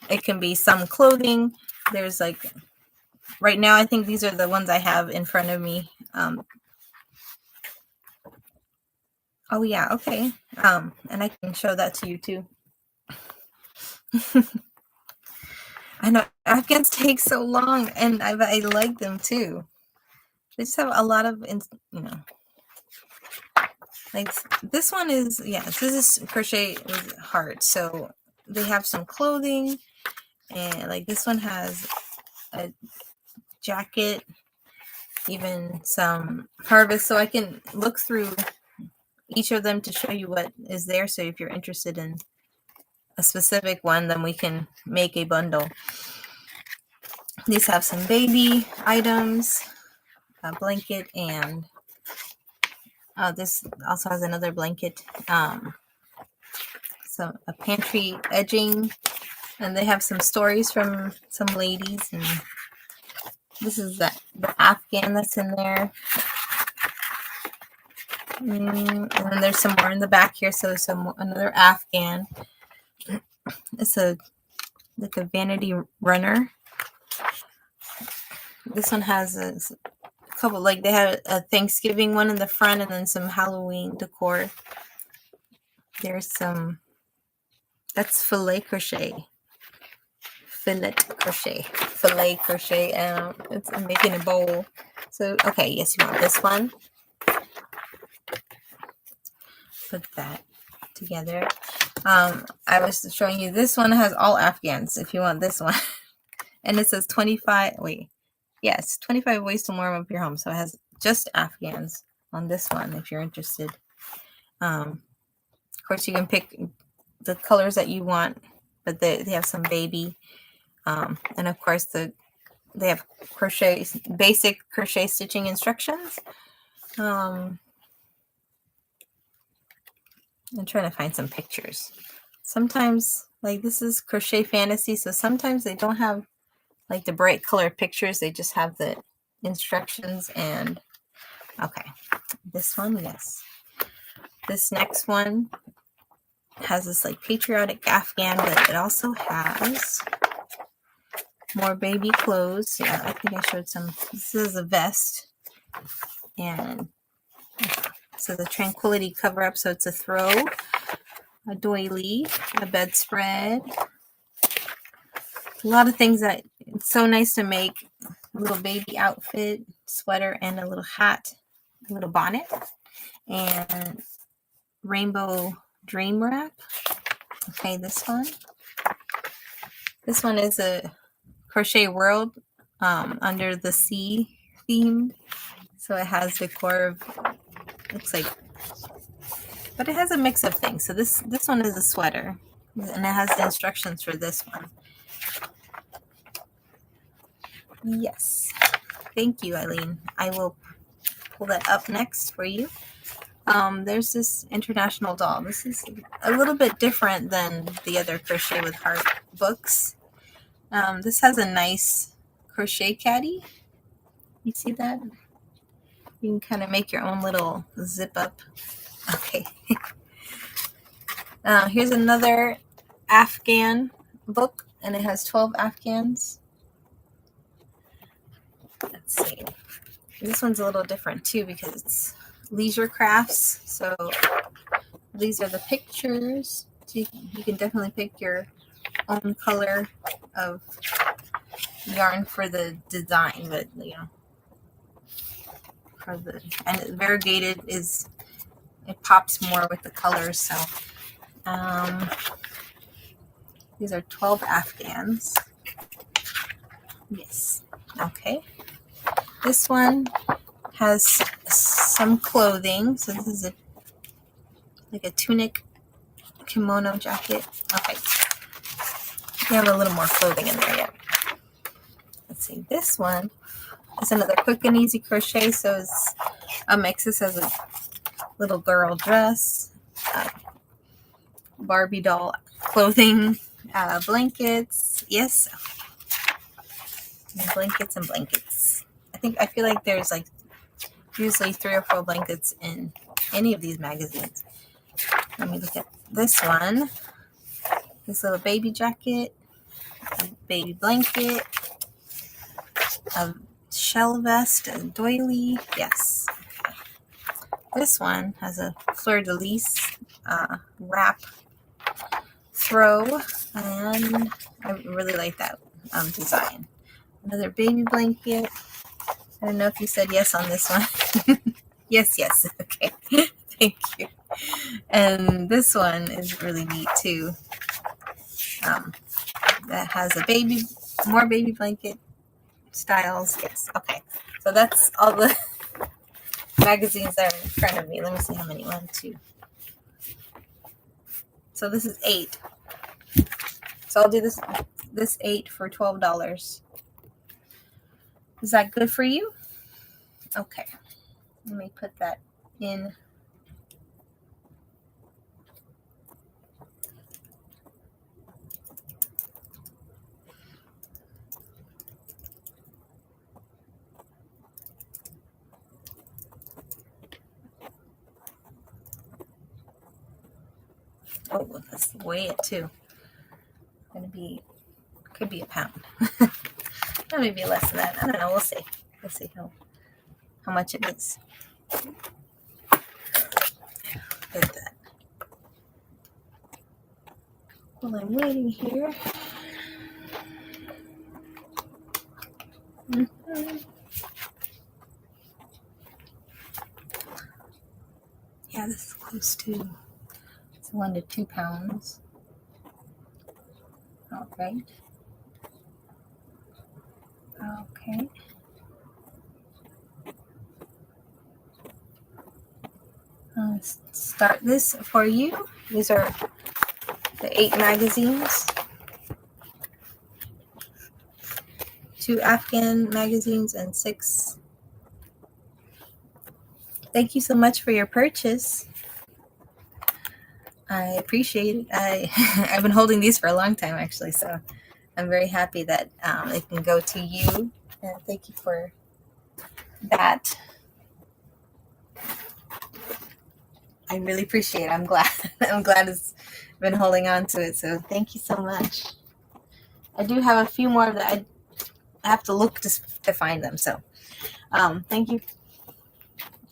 It can be some clothing. There's like, right now I think these are the ones I have in front of me. Oh yeah, okay. And I can show that to you too. I know Afghans take so long, and I like them too. They just have a lot of, you know, like this one is, yeah, this is crochet with heart. So they have some clothing, and like this one has a jacket, even some harvest. So I can look through each of them to show you what is there. So if you're interested in a specific one, then we can make a bundle. These have some baby items, a blanket, and this also has another blanket, some a pantry edging, and they have some stories from some ladies, and this is the Afghan that's in there. And then there's some more in the back here, so another Afghan. It's like a vanity runner. This one has a couple, like they have a Thanksgiving one in the front, and then some Halloween decor. There's some, that's filet crochet. Fillet crochet. It's making a bowl. So okay, yes, you want this one. Put that together. I was showing you, this one has all Afghans if you want this one. And it says 25, wait, yes, 25 ways to warm up your home. So it has just Afghans on this one if you're interested. Of course, you can pick the colors that you want, but they have some baby. And of course, they have crochet, basic crochet stitching instructions. I'm trying to find some pictures. Sometimes, like this is Crochet Fantasy, so sometimes they don't have like the bright colored pictures. They just have the instructions. And okay, this one, yes. This next one has this like patriotic Afghan, but it also has more baby clothes. Yeah, I think I showed some. This is a vest, and so the Tranquility cover up. So it's a throw, a doily, a bedspread, a lot of things that it's so nice to make. A little baby outfit, sweater, and a little hat, a little bonnet, and rainbow dream wrap. Okay, this one. This one is a Crochet World under the sea themed. So it has decor of, looks like, but it has a mix of things. So this one is a sweater, and it has the instructions for this one. Yes. Thank you, Eileen. I will pull that up next for you. There's this international doll. This is a little bit different than the other Crochet with Heart books. This has a nice crochet caddy. You see that? You can kind of make your own little zip up. Okay. Here's another Afghan book, and it has 12 Afghans. Let's see. This one's a little different too because it's leisure crafts. So these are the pictures. So you can definitely pick your own color of yarn for the design, but you know, and variegated is, it pops more with the colors. So these are 12 Afghans. Yes. Okay. This one has some clothing. So this is like a tunic kimono jacket. Okay. We have a little more clothing in there yet. Let's see. This one is another quick and easy crochet. So it's a mix. This has a little girl dress, Barbie doll clothing, blankets. Yes. And blankets and blankets. I feel like there's like usually 3 or 4 blankets in any of these magazines. Let me look at this one. This little baby jacket. a baby blanket, a shell vest, a doily. Yes. Okay. This one has a fleur-de-lis wrap throw, and I really like that design. Another baby blanket. I don't know if you said yes on this one. Yes, yes. Okay. Thank you. And this one is really neat too. That has a more baby blanket styles. Yes. Okay. So that's all the magazines that are in front of me. Let me see how many. 1, 2. So this is 8. So I'll do this 8 for $12. Is that good for you? Okay. Let me put that in. Oh, let's weigh it too. Could be a pound. Or maybe less than that. I don't know. We'll see. We'll see how much it is. Put that. While I'm waiting here. Yeah, this is close to 1 to 2 pounds. All right. Okay. I'll start this for you. These are the 8 magazines. 2 Afghan magazines and 6. Thank you so much for your purchase. I appreciate it. I've been holding these for a long time, actually, so I'm very happy that it can go to you. And thank you for that. I really appreciate it. I'm glad. I'm glad it's been holding on to it. So thank you so much. I do have a few more that I have to look to find them. So thank you.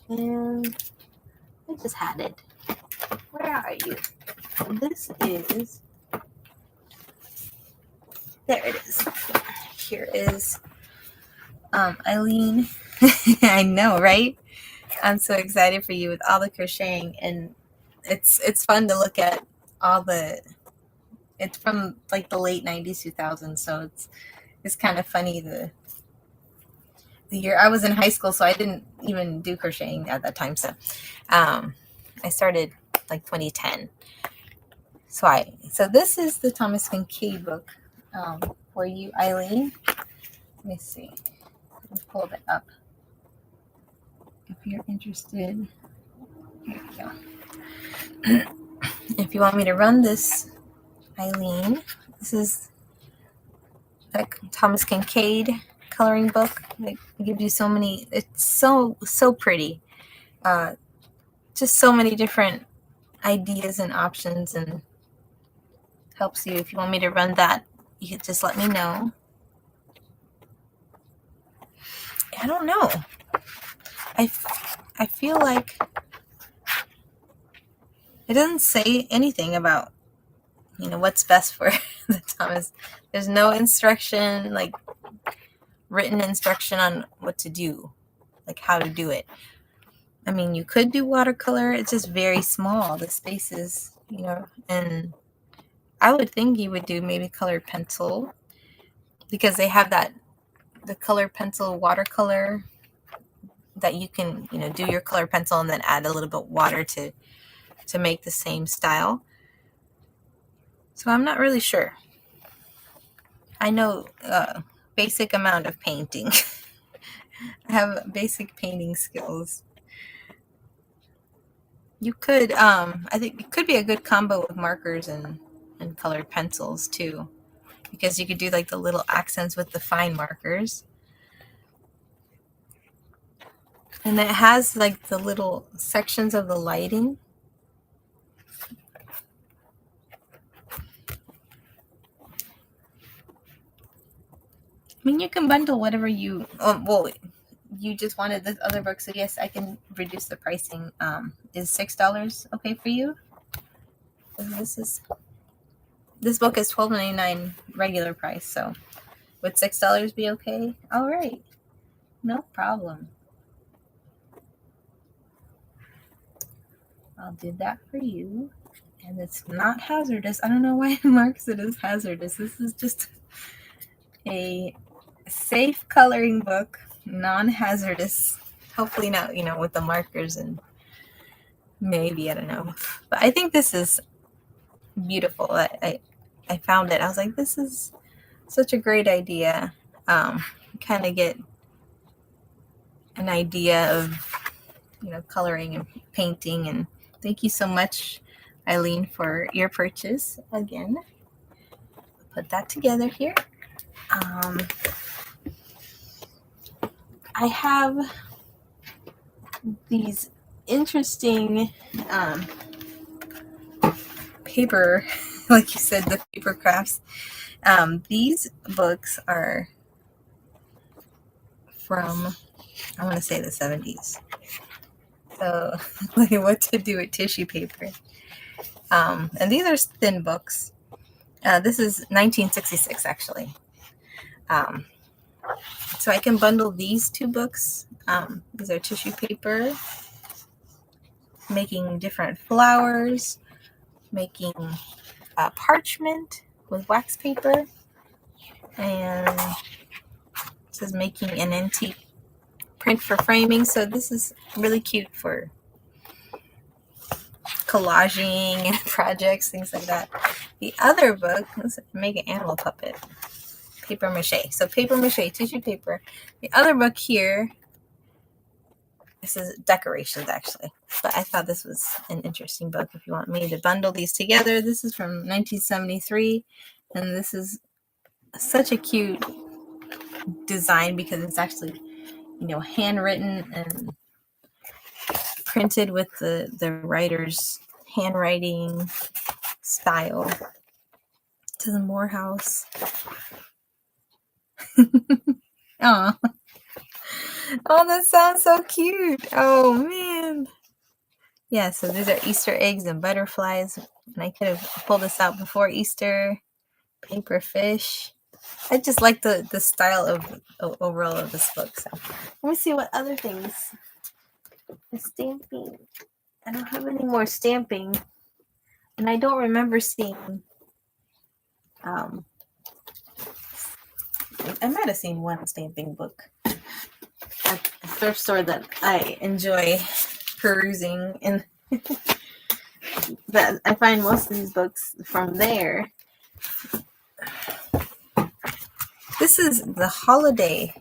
And I just had it. Where are you? This is. There it is. Here is Eileen. I know, right? I'm so excited for you with all the crocheting, and it's fun to look at all the. It's from like the late 90s, 2000s, so it's kind of funny the year I was in high school, so I didn't even do crocheting at that time. So I started like 2010. So this is the Thomas Kincaid book for you, Eileen. Let me see. Let me pull it up. If you're interested, here we go. If you want me to run this, Eileen, this is like Thomas Kincaid coloring book. It gives you so many. It's so pretty. Just so many different ideas and options, and helps you. If you want me to run that, you can just let me know. I don't know. I feel like it doesn't say anything about what's best for the Thomas. There's no instruction, like written instruction on what to do, like how to do it. I mean, you could do watercolor. It's just very small, the spaces, and I would think you would do maybe colored pencil, because they have the colored pencil watercolor that you can, do your colored pencil and then add a little bit of water to make the same style. So I'm not really sure. I know basic amount of painting. I have basic painting skills. You could, I think it could be a good combo with markers and colored pencils too, because you could do like the little accents with the fine markers. And it has like the little sections of the lighting. mean, you can bundle whatever you, well, you just wanted this other book, so yes, I can reduce the pricing. Is $6 okay for you? This book is $12.99 regular price, so would $6 be okay? All right, no problem. I'll do that for you. And it's not hazardous. I don't know why it marks it as hazardous. This is just a safe coloring book, non-hazardous. Hopefully not, with the markers and maybe, I don't know. But I think this is beautiful. I found it. I was like, this is such a great idea. Kind of get an idea of, coloring and painting. And thank you so much, Eileen, for your purchase again. Put that together here. I have these interesting paper, like you said, the paper crafts. These books are from, I want to say the 70s. So, like what to do with tissue paper. And these are thin books. This is 1966, actually. So I can bundle these two books. These are tissue paper, making different flowers, making parchment with wax paper, and it says making an antique print for framing. So this is really cute for collaging projects, things like that. The other book, let's make an animal puppet, paper mache. So paper mache, tissue paper. The other book here, this is decorations actually, but I thought this was an interesting book if you want me to bundle these together. This is from 1973, and this is such a cute design because it's actually, handwritten and printed with the writer's handwriting style. To the Morehouse. Oh, that sounds so cute. Oh man. Yeah, so these are Easter eggs and butterflies. And I could have pulled this out before Easter. Paper fish. I just like the style of overall of this book. So let me see what other things. The stamping. I don't have any more stamping. And I don't remember seeing I might have seen one stamping book at the thrift store that I enjoy perusing, and that I find most of these books from there. This is the holiday,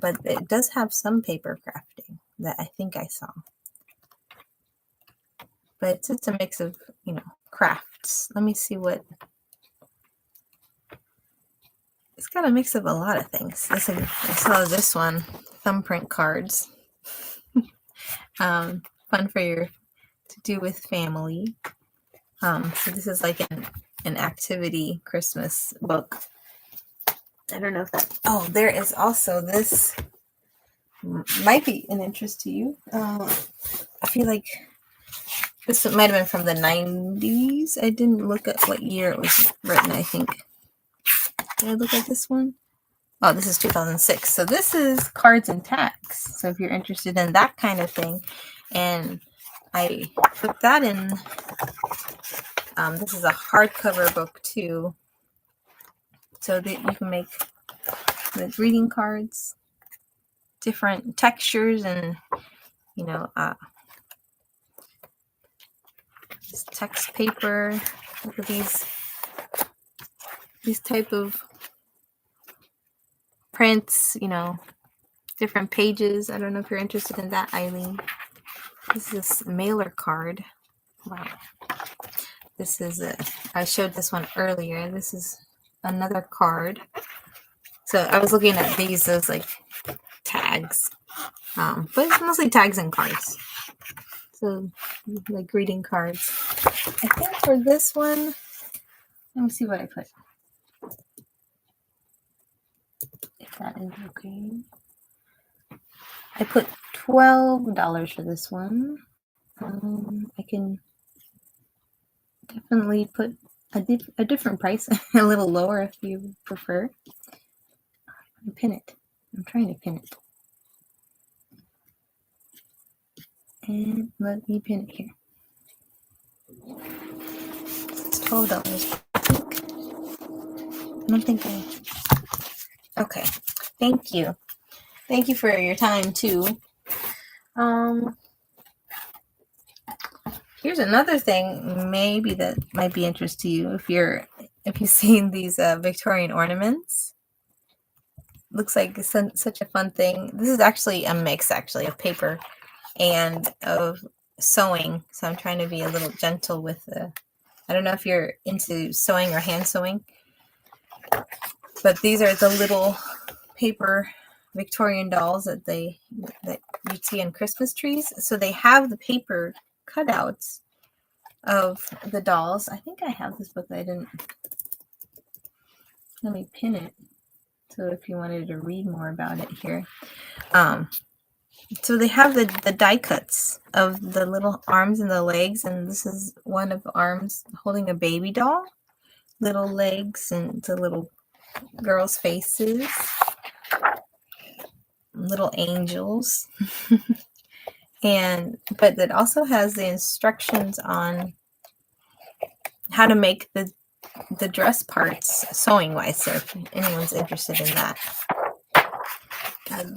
but it does have some paper crafting that I think I saw. But it's a mix of, crafts. Let me see what. It's got a mix of a lot of things. I saw this one, thumbprint cards. Fun for to do with family. So this is like an activity Christmas book. I don't know if that. Oh, there is also this. Might be an interest to you. I feel like this might have been from the 90s. I didn't look at what year it was written, I think. Did I look at this one? Oh, this is 2006. So this is cards and tags. So if you're interested in that kind of thing. And I put that in. This is a hardcover book too. So that you can make the greeting cards, different textures, and this text paper. Look at these type of prints, different pages. I don't know if you're interested in that, Eileen. This is a mailer card. Wow. This is I showed this one earlier. This is another card. So I was looking at these as like tags. But it's mostly tags and cards. So like greeting cards. I think for this one, let me see what I put. if that is okay. I put $12 for this one. I can definitely put a different price, a little lower if you prefer. Pin it. I'm trying to pin it. And let me pin it here. It's $12. I don't think I. Okay. Thank you. Thank you for your time too. Here's another thing maybe that might be interest to you if you've seen these Victorian ornaments. Looks like such a fun thing. This is actually a mix of paper and of sewing. So I'm trying to be a little gentle with the. I don't know if you're into sewing or hand sewing, but these are the little paper Victorian dolls that you see on Christmas trees. So they have the paper cutouts of the dolls. I think I have this book that I didn't. Let me pin it. So if you wanted to read more about it here. So they have the die cuts of the little arms and the legs, and this is one of the arms holding a baby doll, little legs and the little girls' faces, little angels. But it also has the instructions on how to make the dress parts sewing wise, so if anyone's interested in that.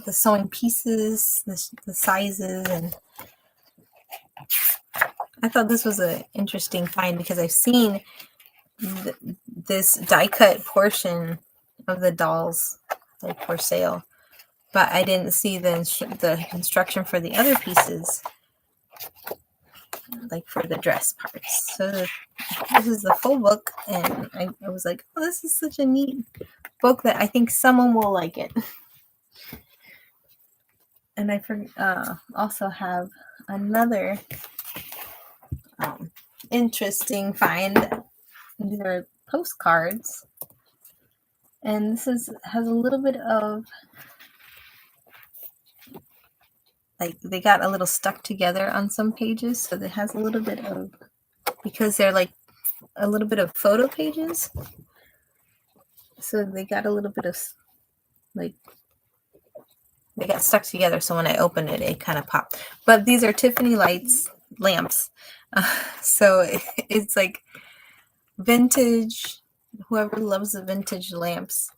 The sewing pieces, the sizes, and I thought this was an interesting find because I've seen this die cut portion of the dolls like for sale, but I didn't see the instruction for the other pieces, like for the dress parts. So this is the full book, and I was like, oh, this is such a neat book that I think someone will like it. And I also have another interesting find. These are postcards, and this has a little bit of, like, they got a little stuck together on some pages, so it has a little bit of, because they're like a little bit of photo pages, so they got a little bit of, like, they got stuck together, so when I opened it, it kind of popped. But these are Tiffany lamps, so it's like vintage, whoever loves the vintage lamps.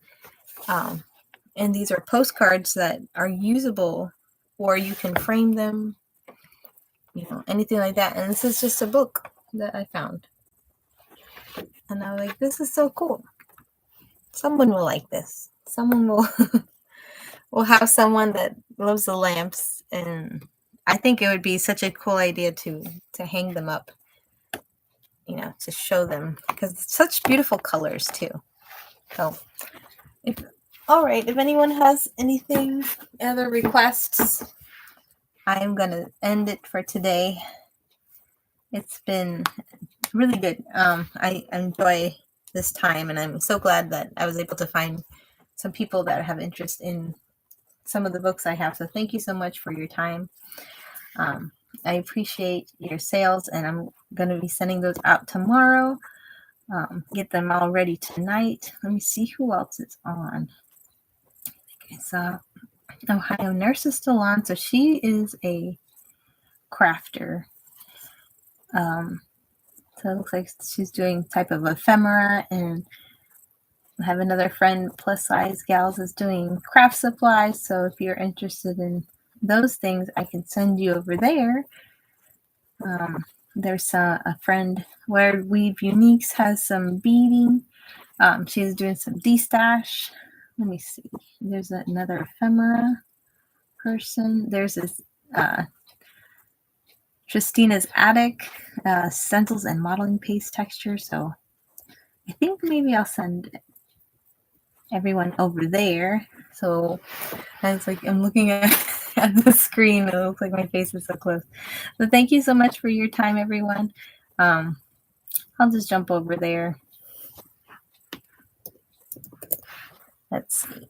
And these are postcards that are usable, or you can frame them, anything like that. And this is just a book that I found. And I was like, this is so cool. Someone will like this. Someone will have someone that loves the lamps, and I think it would be such a cool idea to hang them up, to show them, because it's such beautiful colors too. So, all right, if anyone has anything, other requests, I'm gonna end it for today. It's been really good. I enjoy this time, and I'm so glad that I was able to find some people that have interest in some of the books I have. So thank you so much for your time. I appreciate your sales, and I'm going to be sending those out tomorrow. Get them all ready tonight. Let me see who else is on. I think I saw Ohio Nurse is still on, so she is a crafter. So it looks like she's doing type of ephemera, and I have another friend, Plus Size Gals, is doing craft supplies. So if you're interested in those things, I can send you over there. There's a friend where Weave Uniques has some beading. She's doing some de-stash. Let me see. There's another ephemera person. There's this Tristina's Attic, stencils and modeling paste texture. So I think maybe I'll send everyone over there. So it's like I'm looking at the screen. It looks like my face is so close. So thank you so much for your time, everyone. I'll just jump over there. Let's see.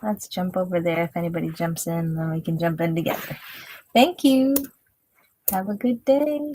Let's jump over there. If anybody jumps in, then we can jump in together. Thank you. Have a good day.